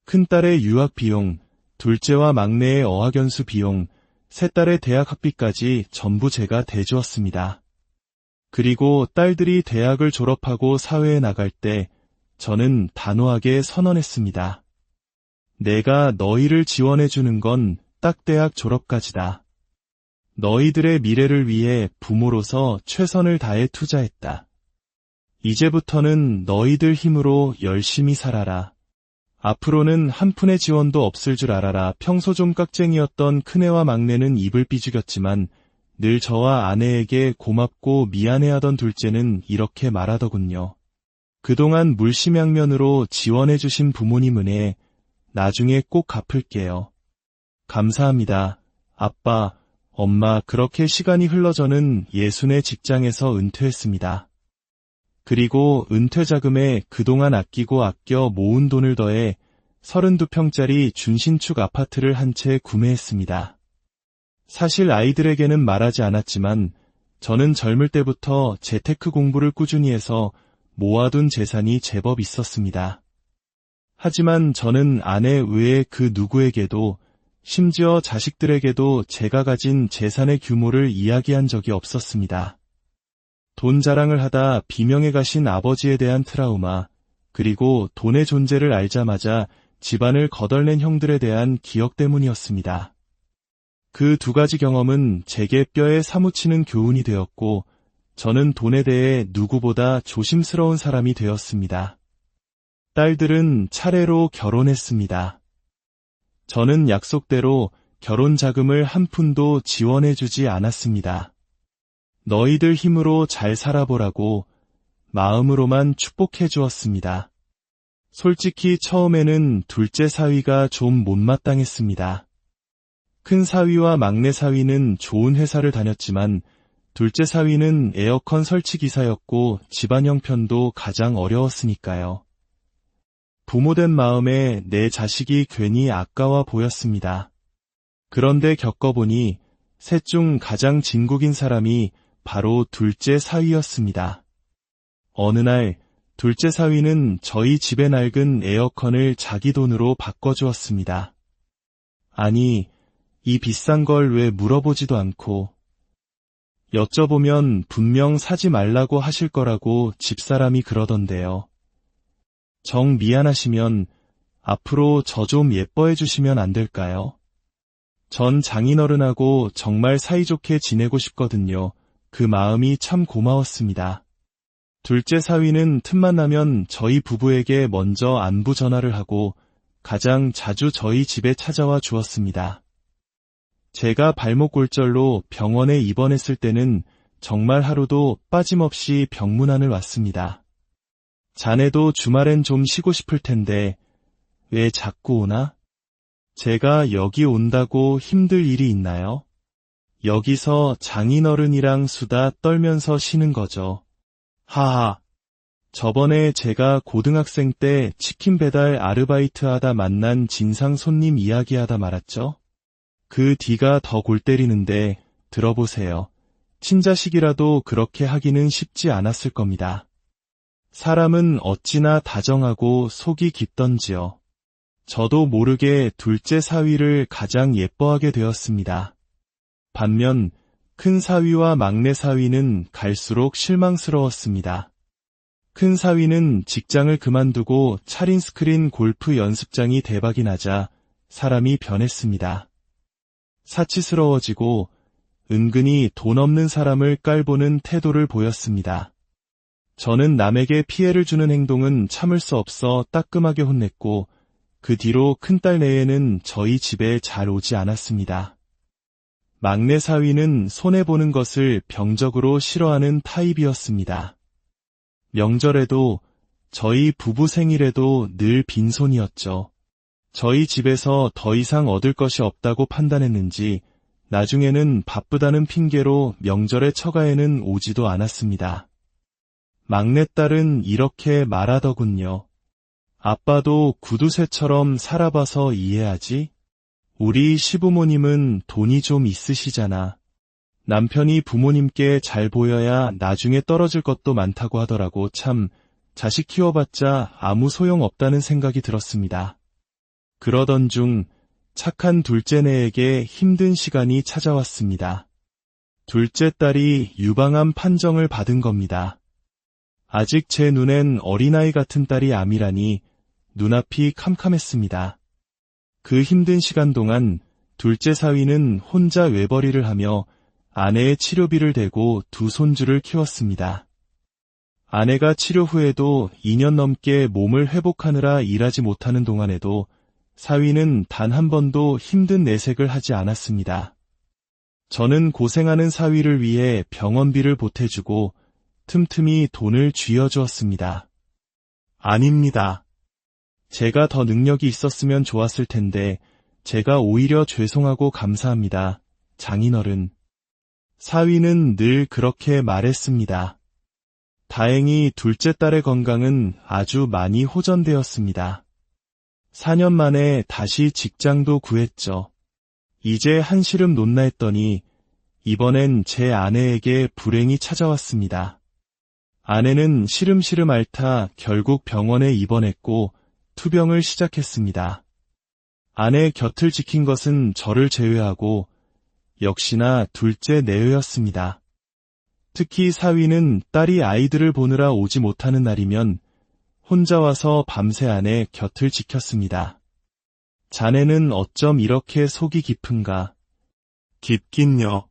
큰딸의 유학 비용, 둘째와 막내의 어학연수 비용, 셋딸의 대학 학비까지 전부 제가 대주었습니다. 그리고 딸들이 대학을 졸업하고 사회에 나갈 때 저는 단호하게 선언했습니다. 내가 너희를 지원해주는 건 딱 대학 졸업까지다. 너희들의 미래를 위해 부모로서 최선을 다해 투자했다. 이제부터는 너희들 힘으로 열심히 살아라. 앞으로는 한 푼의 지원도 없을 줄 알아라. 평소 좀 깍쟁이였던 큰애와 막내는 입을 삐죽였지만 늘 저와 아내에게 고맙고 미안해하던 둘째는 이렇게 말하더군요. 그동안 물심양면으로 지원해주신 부모님 은혜 나중에 꼭 갚을게요. 감사합니다. 아빠, 엄마. 그렇게 시간이 흘러 저는 예순의 직장에서 은퇴했습니다. 그리고 은퇴 자금에 그동안 아끼고 아껴 모은 돈을 더해 32평짜리 준신축 아파트를 한 채 구매했습니다. 사실 아이들에게는 말하지 않았지만 저는 젊을 때부터 재테크 공부를 꾸준히 해서 모아둔 재산이 제법 있었습니다. 하지만 저는 아내 외에 그 누구에게도 심지어 자식들에게도 제가 가진 재산의 규모를 이야기한 적이 없었습니다. 돈 자랑을 하다 비명에 가신 아버지에 대한 트라우마, 그리고 돈의 존재를 알자마자 집안을 거덜낸 형들에 대한 기억 때문이었습니다. 그 두 가지 경험은 제게 뼈에 사무치는 교훈이 되었고 저는 돈에 대해 누구보다 조심스러운 사람이 되었습니다. 딸들은 차례로 결혼했습니다. 저는 약속대로 결혼 자금을 한 푼도 지원해주지 않았습니다. 너희들 힘으로 잘 살아보라고 마음으로만 축복해 주었습니다. 솔직히 처음에는 둘째 사위가 좀 못마땅했습니다. 큰 사위와 막내 사위는 좋은 회사를 다녔지만 둘째 사위는 에어컨 설치 기사였고 집안 형편도 가장 어려웠으니까요. 부모된 마음에 내 자식이 괜히 아까워 보였습니다. 그런데 겪어보니 셋 중 가장 진국인 사람이 바로 둘째 사위였습니다. 어느 날 둘째 사위는 저희 집에 낡은 에어컨을 자기 돈으로 바꿔주었습니다. 아니, 이 비싼 걸 왜 물어보지도 않고 여쭤보면 분명 사지 말라고 하실 거라고 집사람이 그러던데요. 정 미안하시면 앞으로 저 좀 예뻐해 주시면 안 될까요? 전 장인어른하고 정말 사이좋게 지내고 싶거든요. 그 마음이 참 고마웠습니다. 둘째 사위는 틈만 나면 저희 부부에게 먼저 안부 전화를 하고 가장 자주 저희 집에 찾아와 주었습니다. 제가 발목 골절로 병원에 입원했을 때는 정말 하루도 빠짐없이 병문안을 왔습니다. 자네도 주말엔 좀 쉬고 싶을 텐데 왜 자꾸 오나? 제가 여기 온다고 힘들 일이 있나요? 여기서 장인어른이랑 수다 떨면서 쉬는 거죠. 하하. 저번에 제가 고등학생 때 치킨 배달 아르바이트 하다 만난 진상 손님 이야기하다 말았죠? 그 뒤가 더 골 때리는데 들어보세요. 친자식이라도 그렇게 하기는 쉽지 않았을 겁니다. 사람은 어찌나 다정하고 속이 깊던지요. 저도 모르게 둘째 사위를 가장 예뻐하게 되었습니다. 반면 큰 사위와 막내 사위는 갈수록 실망스러웠습니다. 큰 사위는 직장을 그만두고 차린 스크린 골프 연습장이 대박이 나자 사람이 변했습니다. 사치스러워지고 은근히 돈 없는 사람을 깔보는 태도를 보였습니다. 저는 남에게 피해를 주는 행동은 참을 수 없어 따끔하게 혼냈고 그 뒤로 큰딸 내에는 저희 집에 잘 오지 않았습니다. 막내 사위는 손해보는 것을 병적으로 싫어하는 타입이었습니다. 명절에도 저희 부부 생일에도 늘 빈손이었죠. 저희 집에서 더 이상 얻을 것이 없다고 판단했는지 나중에는 바쁘다는 핑계로 명절에 처가에는 오지도 않았습니다. 막내딸은 이렇게 말하더군요. 아빠도 구두쇠처럼 살아봐서 이해하지? 우리 시부모님은 돈이 좀 있으시잖아. 남편이 부모님께 잘 보여야 나중에 떨어질 것도 많다고 하더라고. 참, 자식 키워봤자 아무 소용없다는 생각이 들었습니다. 그러던 중 착한 둘째네에게 힘든 시간이 찾아왔습니다. 둘째 딸이 유방암 판정을 받은 겁니다. 아직 제 눈엔 어린아이 같은 딸이 암이라니 눈앞이 캄캄했습니다. 그 힘든 시간 동안 둘째 사위는 혼자 외벌이를 하며 아내의 치료비를 대고 두 손주를 키웠습니다. 아내가 치료 후에도 2년 넘게 몸을 회복하느라 일하지 못하는 동안에도 사위는 단 한 번도 힘든 내색을 하지 않았습니다. 저는 고생하는 사위를 위해 병원비를 보태주고 틈틈이 돈을 쥐어주었습니다. 아닙니다. 제가 더 능력이 있었으면 좋았을 텐데 제가 오히려 죄송하고 감사합니다. 장인어른. 사위는 늘 그렇게 말했습니다. 다행히 둘째 딸의 건강은 아주 많이 호전되었습니다. 4년 만에 다시 직장도 구했죠. 이제 한시름 놓나 했더니 이번엔 제 아내에게 불행이 찾아왔습니다. 아내는 시름시름 앓다 결국 병원에 입원했고 투병을 시작했습니다. 아내의 곁을 지킨 것은 저를 제외하고 역시나 둘째 내외였습니다. 특히 사위는 딸이 아이들을 보느라 오지 못하는 날이면 혼자 와서 밤새 아내 곁을 지켰습니다. 자네는 어쩜 이렇게 속이 깊은가? 깊긴요.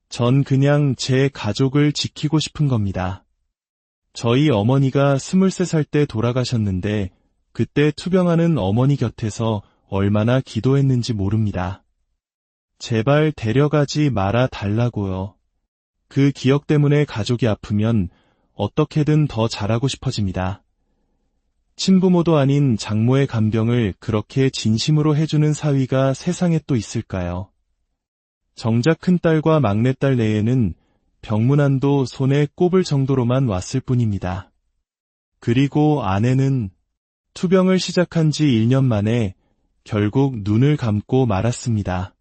전 그냥 제 가족을 지키고 싶은 겁니다. 저희 어머니가 23살 때 돌아가셨는데 그때 투병하는 어머니 곁에서 얼마나 기도했는지 모릅니다. 제발 데려가지 말아 달라고요. 그 기억 때문에 가족이 아프면 어떻게든 더 잘하고 싶어집니다. 친부모도 아닌 장모의 간병을 그렇게 진심으로 해주는 사위가 세상에 또 있을까요? 정작 큰딸과 막내딸 내에는 병문안도 손에 꼽을 정도로만 왔을 뿐입니다. 그리고 아내는 투병을 시작한 지 1년 만에 결국 눈을 감고 말았습니다.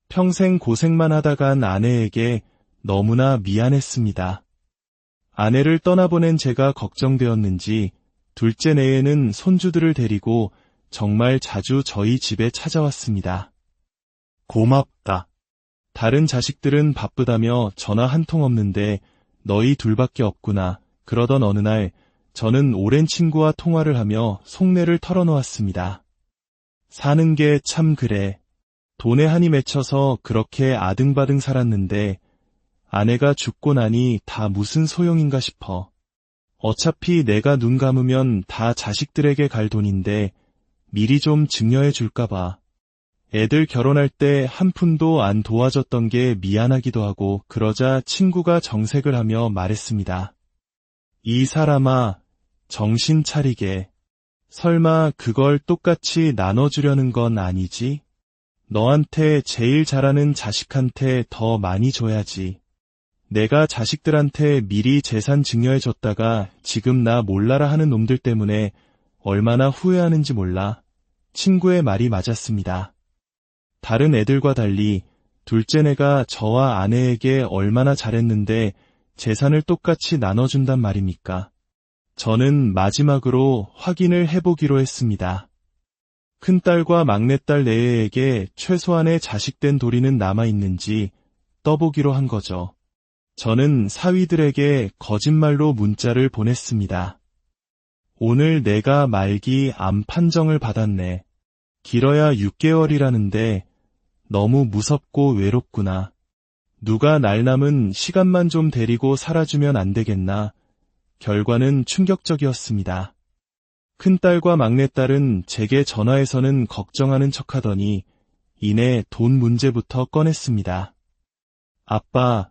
평생 고생만 하다 간 아내에게 너무나 미안했습니다. 아내를 떠나보낸 제가 걱정되었는지 둘째 내에는 손주들을 데리고 정말 자주 저희 집에 찾아왔습니다. 고맙다. 다른 자식들은 바쁘다며 전화 한 통 없는데 너희 둘밖에 없구나. 그러던 어느 날 저는 오랜 친구와 통화를 하며 속내를 털어놓았습니다. 사는 게 참 그래. 돈에 한이 맺혀서 그렇게 아등바등 살았는데 아내가 죽고 나니 다 무슨 소용인가 싶어. 어차피 내가 눈 감으면 다 자식들에게 갈 돈인데 미리 좀 증여해 줄까 봐. 애들 결혼할 때 한 푼도 안 도와줬던 게 미안하기도 하고 그러자 친구가 정색을 하며 말했습니다. 이 사람아, 정신 차리게. 설마 그걸 똑같이 나눠주려는 건 아니지? 너한테 제일 잘하는 자식한테 더 많이 줘야지. 내가 자식들한테 미리 재산 증여해줬다가 지금 나 몰라라 하는 놈들 때문에 얼마나 후회하는지 몰라. 친구의 말이 맞았습니다. 다른 애들과 달리 둘째네가 저와 아내에게 얼마나 잘했는데 재산을 똑같이 나눠준단 말입니까? 저는 마지막으로 확인을 해보기로 했습니다. 큰딸과 막내딸 내외에게 최소한의 자식된 도리는 남아있는지 떠보기로 한 거죠. 저는 사위들에게 거짓말로 문자를 보냈습니다. 오늘 내가 말기 암 판정을 받았네. 길어야 6개월이라는데 너무 무섭고 외롭구나. 누가 날 남은 시간만 좀 데리고 살아주면 안 되겠나. 결과는 충격적이었습니다. 큰딸과 막내딸은 제게 전화해서는 걱정하는 척하더니 이내 돈 문제부터 꺼냈습니다. 아빠,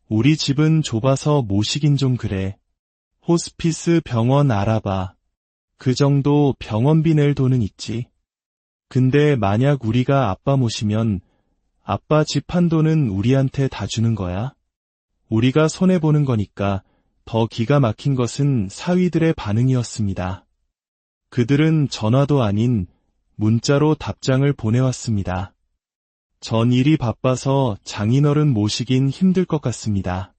우리 집은 좁아서 모시긴 좀 그래. 호스피스 병원 알아봐. 그 정도 병원비 낼 돈은 있지. 근데 만약 우리가 아빠 모시면 아빠 집 한 돈은 우리한테 다 주는 거야? 우리가 손해보는 거니까. 더 기가 막힌 것은 사위들의 반응이었습니다. 그들은 전화도 아닌 문자로 답장을 보내왔습니다. 전 일이 바빠서 장인어른 모시긴 힘들 것 같습니다.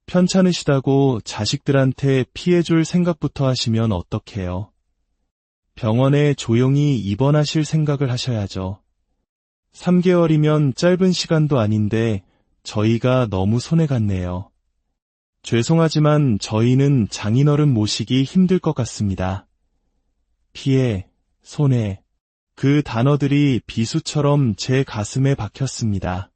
편찮으시다고 자식들한테 피해줄 생각부터 하시면 어떡해요? 병원에 조용히 입원하실 생각을 하셔야죠. 3개월이면 짧은 시간도 아닌데 저희가 너무 손해갔네요. 죄송하지만 저희는 장인어른 모시기 힘들 것 같습니다. 피해, 손해, 그 단어들이 비수처럼 제 가슴에 박혔습니다.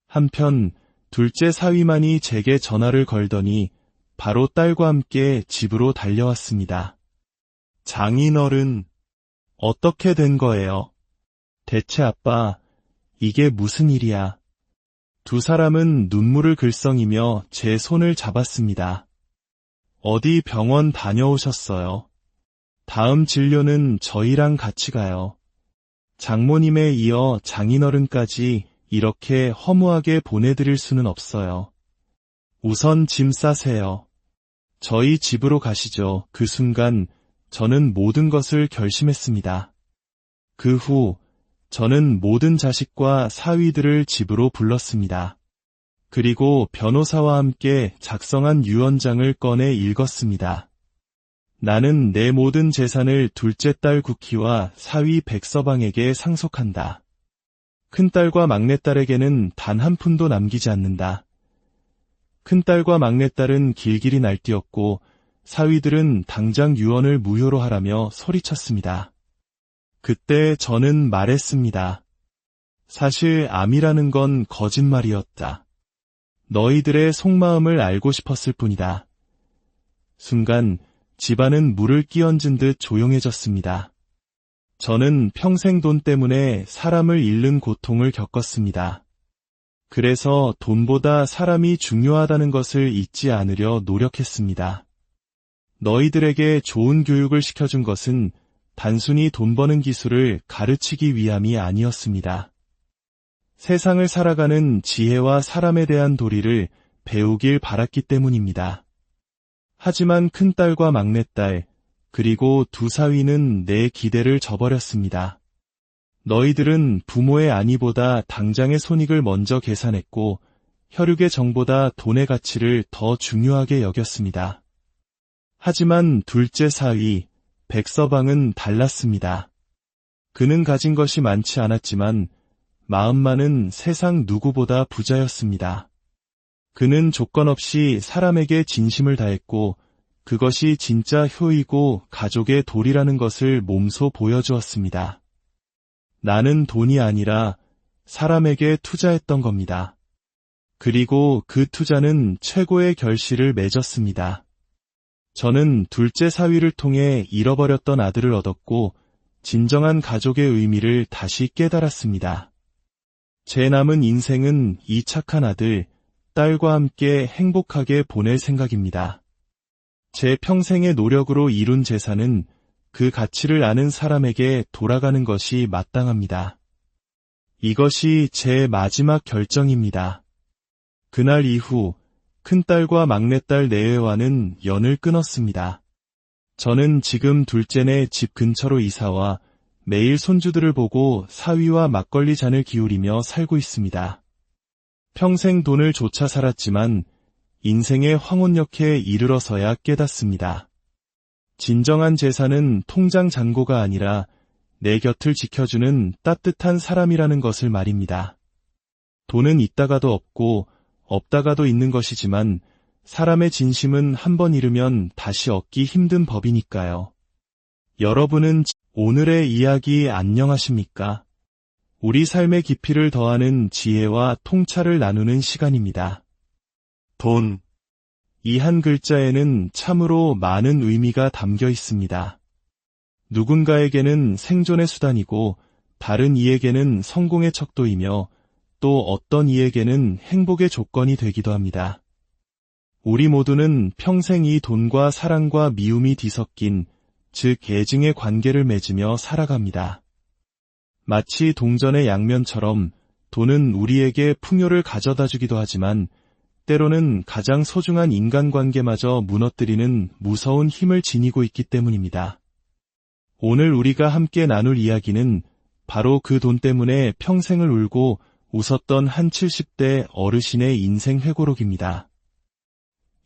한편 둘째 사위만이 제게 전화를 걸더니 바로 딸과 함께 집으로 달려왔습니다. 장인어른, 어떻게 된 거예요? 대체 아빠, 이게 무슨 일이야? 두 사람은 눈물을 글썽이며 제 손을 잡았습니다. 어디 병원 다녀오셨어요? 다음 진료는 저희랑 같이 가요. 장모님에 이어 장인어른까지 이렇게 허무하게 보내드릴 수는 없어요. 우선 짐 싸세요. 저희 집으로 가시죠. 그 순간 저는 모든 것을 결심했습니다. 그 후 저는 모든 자식과 사위들을 집으로 불렀습니다. 그리고 변호사와 함께 작성한 유언장을 꺼내 읽었습니다. 나는 내 모든 재산을 둘째 딸 구키와 사위 백서방에게 상속한다. 큰딸과 막내딸에게는 단 한 푼도 남기지 않는다. 큰딸과 막내딸은 길길이 날뛰었고 사위들은 당장 유언을 무효로 하라며 소리쳤습니다. 그때 저는 말했습니다. 사실 암이라는 건 거짓말이었다. 너희들의 속마음을 알고 싶었을 뿐이다. 순간 집안은 물을 끼얹은 듯 조용해졌습니다. 저는 평생 돈 때문에 사람을 잃는 고통을 겪었습니다. 그래서 돈보다 사람이 중요하다는 것을 잊지 않으려 노력했습니다. 너희들에게 좋은 교육을 시켜준 것은 단순히 돈 버는 기술을 가르치기 위함이 아니었습니다. 세상을 살아가는 지혜와 사람에 대한 도리를 배우길 바랐기 때문입니다. 하지만 큰딸과 막내딸, 그리고 두 사위는 내 기대를 저버렸습니다. 너희들은 부모의 안위보다 당장의 손익을 먼저 계산했고 혈육의 정보다 돈의 가치를 더 중요하게 여겼습니다. 하지만 둘째 사위, 백서방은 달랐습니다. 그는 가진 것이 많지 않았지만 마음만은 세상 누구보다 부자였습니다. 그는 조건 없이 사람에게 진심을 다했고 그것이 진짜 효이고 가족의 도리라는 것을 몸소 보여주었습니다. 나는 돈이 아니라 사람에게 투자했던 겁니다. 그리고 그 투자는 최고의 결실을 맺었습니다. 저는 둘째 사위를 통해 잃어버렸던 아들을 얻었고 진정한 가족의 의미를 다시 깨달았습니다. 제 남은 인생은 이 착한 아들, 딸과 함께 행복하게 보낼 생각입니다. 제 평생의 노력으로 이룬 재산은 그 가치를 아는 사람에게 돌아가는 것이 마땅합니다. 이것이 제 마지막 결정입니다. 그날 이후 큰딸과 막내딸 내외와는 연을 끊었습니다. 저는 지금 둘째네 집 근처로 이사와 매일 손주들을 보고 사위와 막걸리 잔을 기울이며 살고 있습니다. 평생 돈을 쫓아 살았지만 인생의 황혼역에 이르러서야 깨닫습니다. 진정한 재산은 통장 잔고가 아니라 내 곁을 지켜주는 따뜻한 사람이라는 것을 말입니다. 돈은 있다가도 없고 없다가도 있는 것이지만 사람의 진심은 한 번 잃으면 다시 얻기 힘든 법이니까요. 여러분은 오늘의 이야기 안녕하십니까? 우리 삶의 깊이를 더하는 지혜와 통찰을 나누는 시간입니다. 돈. 이 한 글자에는 참으로 많은 의미가 담겨 있습니다. 누군가에게는 생존의 수단이고 다른 이에게는 성공의 척도이며 또 어떤 이에게는 행복의 조건이 되기도 합니다. 우리 모두는 평생 이 돈과 사랑과 미움이 뒤섞인 즉 애증의 관계를 맺으며 살아갑니다. 마치 동전의 양면처럼 돈은 우리에게 풍요를 가져다 주기도 하지만 때로는 가장 소중한 인간관계마저 무너뜨리는 무서운 힘을 지니고 있기 때문입니다. 오늘 우리가 함께 나눌 이야기는 바로 그 돈 때문에 평생을 울고 웃었던 한 70대 어르신의 인생 회고록입니다.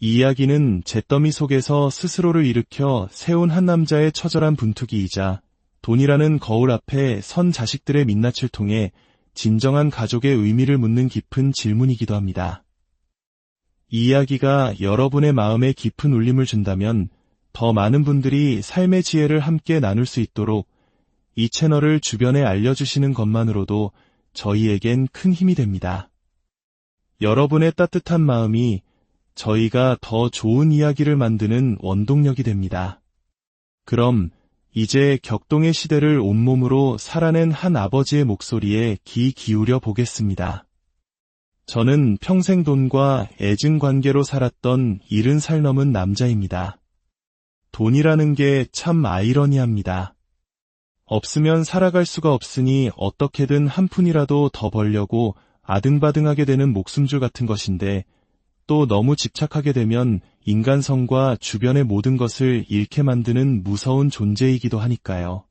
이 이야기는 잿더미 속에서 스스로를 일으켜 세운 한 남자의 처절한 분투기이자 돈이라는 거울 앞에 선 자식들의 민낯을 통해 진정한 가족의 의미를 묻는 깊은 질문이기도 합니다. 이 이야기가 여러분의 마음에 깊은 울림을 준다면 더 많은 분들이 삶의 지혜를 함께 나눌 수 있도록 이 채널을 주변에 알려주시는 것만으로도 저희에겐 큰 힘이 됩니다. 여러분의 따뜻한 마음이 저희가 더 좋은 이야기를 만드는 원동력이 됩니다. 그럼 이제 격동의 시대를 온몸으로 살아낸 한 아버지의 목소리에 귀 기울여 보겠습니다. 저는 평생 돈과 애증 관계로 살았던 70살 넘은 남자입니다. 돈이라는 게 참 아이러니합니다. 없으면 살아갈 수가 없으니 어떻게든 한 푼이라도 더 벌려고 아등바등하게 되는 목숨줄 같은 것인데, 또 너무 집착하게 되면 인간성과 주변의 모든 것을 잃게 만드는 무서운 존재이기도 하니까요.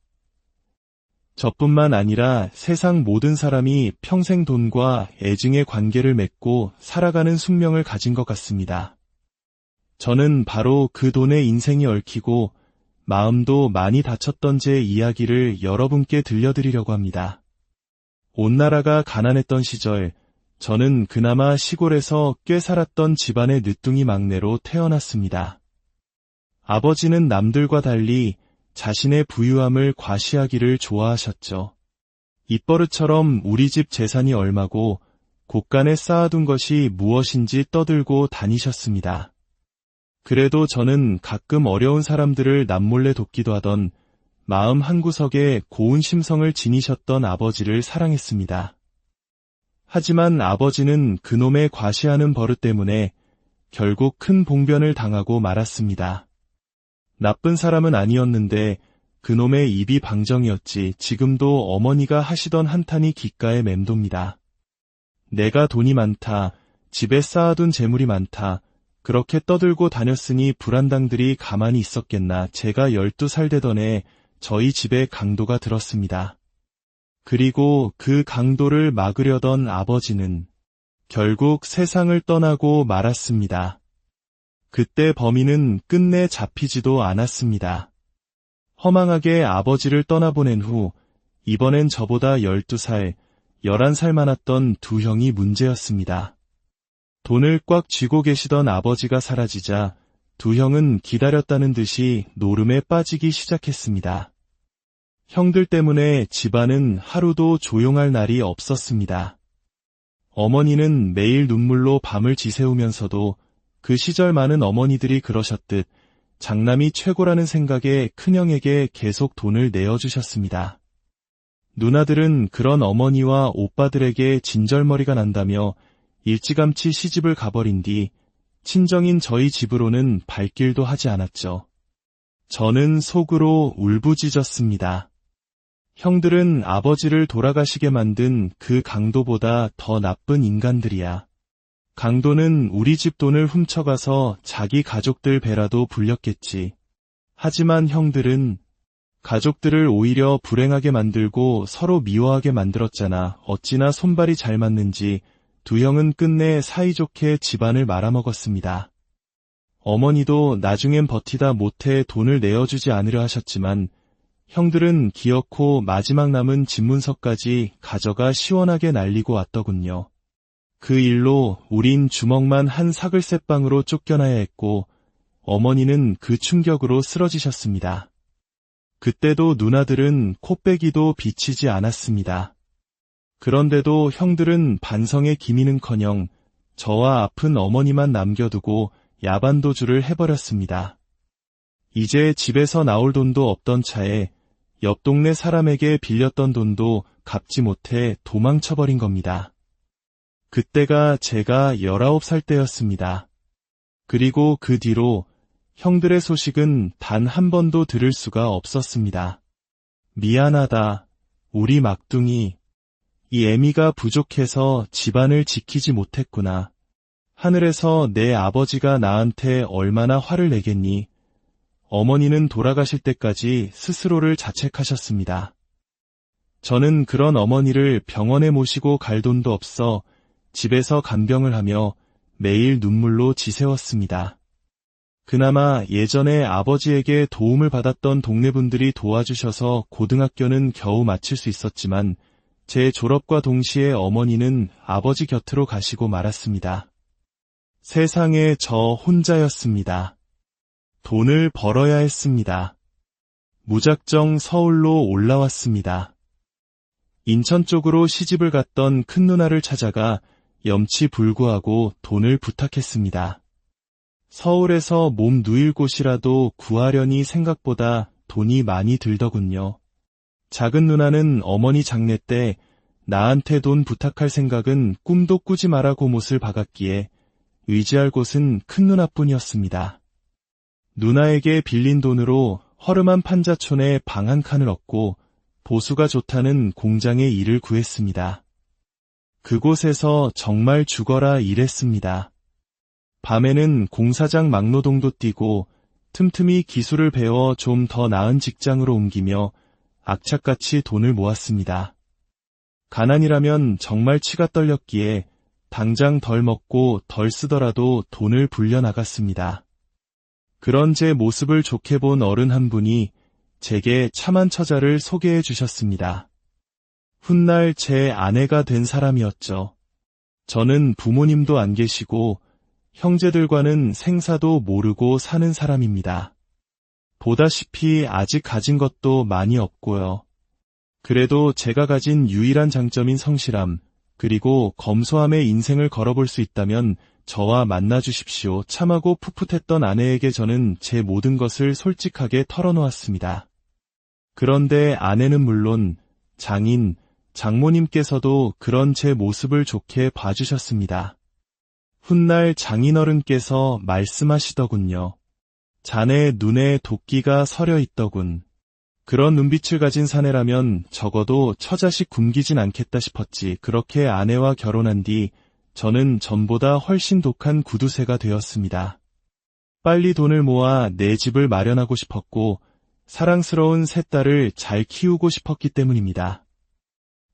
저뿐만 아니라 세상 모든 사람이 평생 돈과 애증의 관계를 맺고 살아가는 숙명을 가진 것 같습니다. 저는 바로 그 돈에 인생이 얽히고 마음도 많이 다쳤던 제 이야기를 여러분께 들려드리려고 합니다. 온 나라가 가난했던 시절, 저는 그나마 시골에서 꽤 살았던 집안의 늦둥이 막내로 태어났습니다. 아버지는 남들과 달리 자신의 부유함을 과시하기를 좋아하셨죠. 입버릇처럼 우리 집 재산이 얼마고 곳간에 쌓아둔 것이 무엇인지 떠들고 다니셨습니다. 그래도 저는 가끔 어려운 사람들을 남몰래 돕기도 하던 마음 한구석에 고운 심성을 지니셨던 아버지를 사랑했습니다. 하지만 아버지는 그놈의 과시하는 버릇 때문에 결국 큰 봉변을 당하고 말았습니다. 나쁜 사람은 아니었는데 그놈의 입이 방정이었지 지금도 어머니가 하시던 한탄이 귓가에 맴돕니다. 내가 돈이 많다, 집에 쌓아둔 재물이 많다, 그렇게 떠들고 다녔으니 불안당들이 가만히 있었겠나. 제가 12살 되던 해 저희 집에 강도가 들었습니다. 그리고 그 강도를 막으려던 아버지는 결국 세상을 떠나고 말았습니다. 그때 범인은 끝내 잡히지도 않았습니다. 허망하게 아버지를 떠나보낸 후 이번엔 저보다 12살, 11살 많았던 두 형이 문제였습니다. 돈을 꽉 쥐고 계시던 아버지가 사라지자 두 형은 기다렸다는 듯이 노름에 빠지기 시작했습니다. 형들 때문에 집안은 하루도 조용할 날이 없었습니다. 어머니는 매일 눈물로 밤을 지새우면서도 그 시절 많은 어머니들이 그러셨듯 장남이 최고라는 생각에 큰형에게 계속 돈을 내어주셨습니다. 누나들은 그런 어머니와 오빠들에게 진절머리가 난다며 일찌감치 시집을 가버린 뒤 친정인 저희 집으로는 발길도 하지 않았죠. 저는 속으로 울부짖었습니다. 형들은 아버지를 돌아가시게 만든 그 강도보다 더 나쁜 인간들이야. 강도는 우리 집 돈을 훔쳐가서 자기 가족들 배라도 불렸겠지. 하지만 형들은 가족들을 오히려 불행하게 만들고 서로 미워하게 만들었잖아. 어찌나 손발이 잘 맞는지 두 형은 끝내 사이좋게 집안을 말아먹었습니다. 어머니도 나중엔 버티다 못해 돈을 내어주지 않으려 하셨지만 형들은 기어코 마지막 남은 집문서까지 가져가 시원하게 날리고 왔더군요. 그 일로 우린 주먹만 한 사글세방으로 쫓겨나야 했고 어머니는 그 충격으로 쓰러지셨습니다. 그때도 누나들은 코빼기도 비치지 않았습니다. 그런데도 형들은 반성의 기미는커녕 저와 아픈 어머니만 남겨두고 야반도주를 해버렸습니다. 이제 집에서 나올 돈도 없던 차에 옆 동네 사람에게 빌렸던 돈도 갚지 못해 도망쳐버린 겁니다. 그때가 제가 19살 때였습니다. 그리고 그 뒤로 형들의 소식은 단 한 번도 들을 수가 없었습니다. 미안하다, 우리 막둥이. 이 애미가 부족해서 집안을 지키지 못했구나. 하늘에서 내 아버지가 나한테 얼마나 화를 내겠니? 어머니는 돌아가실 때까지 스스로를 자책하셨습니다. 저는 그런 어머니를 병원에 모시고 갈 돈도 없어 집에서 간병을 하며 매일 눈물로 지새웠습니다. 그나마 예전에 아버지에게 도움을 받았던 동네분들이 도와주셔서 고등학교는 겨우 마칠 수 있었지만 제 졸업과 동시에 어머니는 아버지 곁으로 가시고 말았습니다. 세상에 저 혼자였습니다. 돈을 벌어야 했습니다. 무작정 서울로 올라왔습니다. 인천 쪽으로 시집을 갔던 큰 누나를 찾아가 염치불구하고 돈을 부탁했습니다. 서울에서 몸 누일 곳이라도 구하려니 생각보다 돈이 많이 들더군요. 작은 누나는 어머니 장례 때 나한테 돈 부탁할 생각은 꿈도 꾸지 마라고 못을 박았기에 의지할 곳은 큰 누나뿐이었습니다. 누나에게 빌린 돈으로 허름한 판자촌에 방 한 칸을 얻고 보수가 좋다는 공장에 일을 구했습니다. 그곳에서 정말 죽어라 일했습니다. 밤에는 공사장 막노동도 뛰고 틈틈이 기술을 배워 좀 더 나은 직장으로 옮기며 악착같이 돈을 모았습니다. 가난이라면 정말 치가 떨렸기에 당장 덜 먹고 덜 쓰더라도 돈을 불려나갔습니다. 그런 제 모습을 좋게 본 어른 한 분이 제게 참한 처자를 소개해 주셨습니다. 훗날 제 아내가 된 사람이었죠. 저는 부모님도 안 계시고 형제들과는 생사도 모르고 사는 사람입니다. 보다시피 아직 가진 것도 많이 없고요. 그래도 제가 가진 유일한 장점인 성실함, 그리고 검소함의 인생을 걸어볼 수 있다면 저와 만나주십시오. 참하고 풋풋했던 아내에게 저는 제 모든 것을 솔직하게 털어놓았습니다. 그런데 아내는 물론 장인, 장모님께서도 그런 제 모습을 좋게 봐주셨습니다. 훗날 장인어른께서 말씀하시더군요. 자네 눈에 도끼가 서려 있더군. 그런 눈빛을 가진 사내라면 적어도 처자식 굶기진 않겠다 싶었지. 그렇게 아내와 결혼한 뒤 저는 전보다 훨씬 독한 구두쇠가 되었습니다. 빨리 돈을 모아 내 집을 마련하고 싶었고 사랑스러운 세 딸을 잘 키우고 싶었기 때문입니다.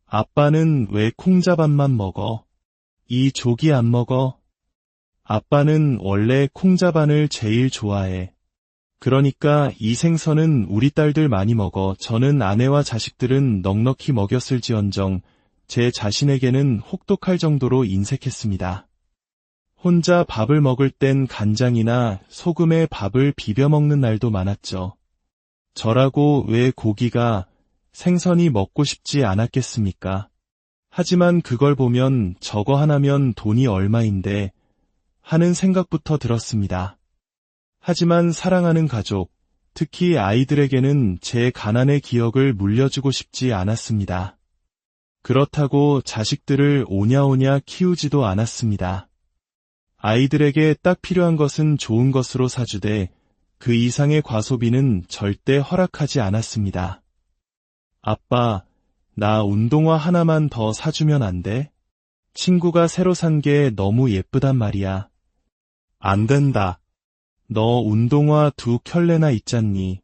아빠는 왜 콩자반만 먹어? 이 조기 안 먹어? 아빠는 원래 콩자반을 제일 좋아해. 그러니까 이 생선은 우리 딸들 많이 먹어. 저는 아내와 자식들은 넉넉히 먹였을지언정 제 자신에게는 혹독할 정도로 인색했습니다. 혼자 밥을 먹을 땐 간장이나 소금에 밥을 비벼 먹는 날도 많았죠. 저라고 왜 고기가, 생선이 먹고 싶지 않았겠습니까? 하지만 그걸 보면 저거 하나면 돈이 얼마인데 하는 생각부터 들었습니다. 하지만 사랑하는 가족, 특히 아이들에게는 제 가난의 기억을 물려주고 싶지 않았습니다. 그렇다고 자식들을 오냐오냐 키우지도 않았습니다. 아이들에게 딱 필요한 것은 좋은 것으로 사주되 그 이상의 과소비는 절대 허락하지 않았습니다. 아빠, 나 운동화 하나만 더 사주면 안 돼? 친구가 새로 산 게 너무 예쁘단 말이야. 안 된다. 너 운동화 2켤레나 있잖니.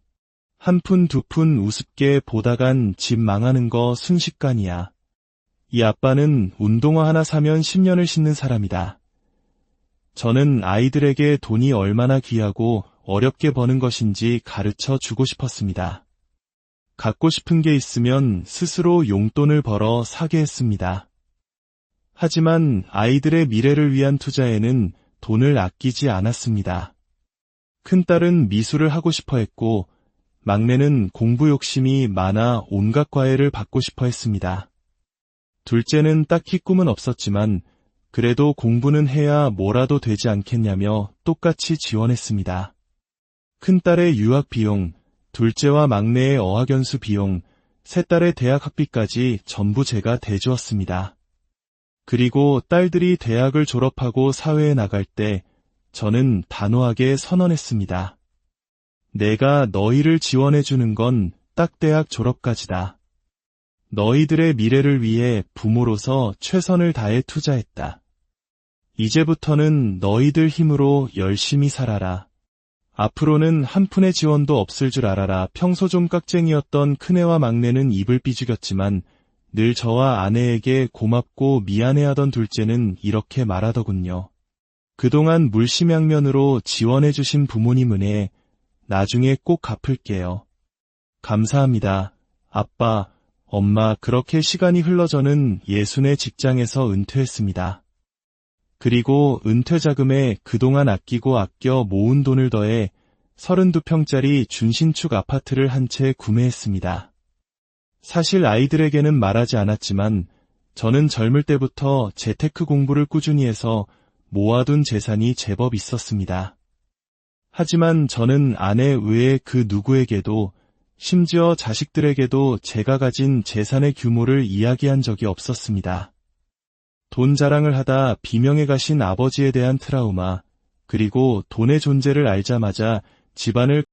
한 푼 두 푼 우습게 보다간 집 망하는 거 순식간이야. 이 아빠는 운동화 하나 사면 10년을 신는 사람이다. 저는 아이들에게 돈이 얼마나 귀하고 어렵게 버는 것인지 가르쳐 주고 싶었습니다. 갖고 싶은 게 있으면 스스로 용돈을 벌어 사게 했습니다. 하지만 아이들의 미래를 위한 투자에는 돈을 아끼지 않았습니다. 큰딸은 미술을 하고 싶어 했고 막내는 공부 욕심이 많아 온갖 과외를 받고 싶어 했습니다. 둘째는 딱히 꿈은 없었지만 그래도 공부는 해야 뭐라도 되지 않겠냐며 똑같이 지원했습니다. 큰딸의 유학 비용, 둘째와 막내의 어학연수 비용, 셋딸의 대학 학비까지 전부 제가 대주었습니다. 그리고 딸들이 대학을 졸업하고 사회에 나갈 때 저는 단호하게 선언했습니다. 내가 너희를 지원해주는 건 딱 대학 졸업까지다. 너희들의 미래를 위해 부모로서 최선을 다해 투자했다. 이제부터는 너희들 힘으로 열심히 살아라. 앞으로는 한 푼의 지원도 없을 줄 알아라. 평소 좀 깍쟁이였던 큰애와 막내는 입을 삐죽였지만 늘 저와 아내에게 고맙고 미안해하던 둘째는 이렇게 말하더군요. 그동안 물심양면으로 지원해주신 부모님 은혜 나중에 꼭 갚을게요. 감사합니다. 아빠, 엄마. 그렇게 시간이 흘러 저는 예순의 직장에서 은퇴했습니다. 그리고 은퇴 자금에 그동안 아끼고 아껴 모은 돈을 더해 32평짜리 준신축 아파트를 한 채 구매했습니다. 사실 아이들에게는 말하지 않았지만 저는 젊을 때부터 재테크 공부를 꾸준히 해서 모아둔 재산이 제법 있었습니다. 하지만 저는 아내 외에 그 누구에게도, 심지어 자식들에게도 제가 가진 재산의 규모를 이야기한 적이 없었습니다. 돈 자랑을 하다 비명에 가신 아버지에 대한 트라우마, 그리고 돈의 존재를 알자마자 집안을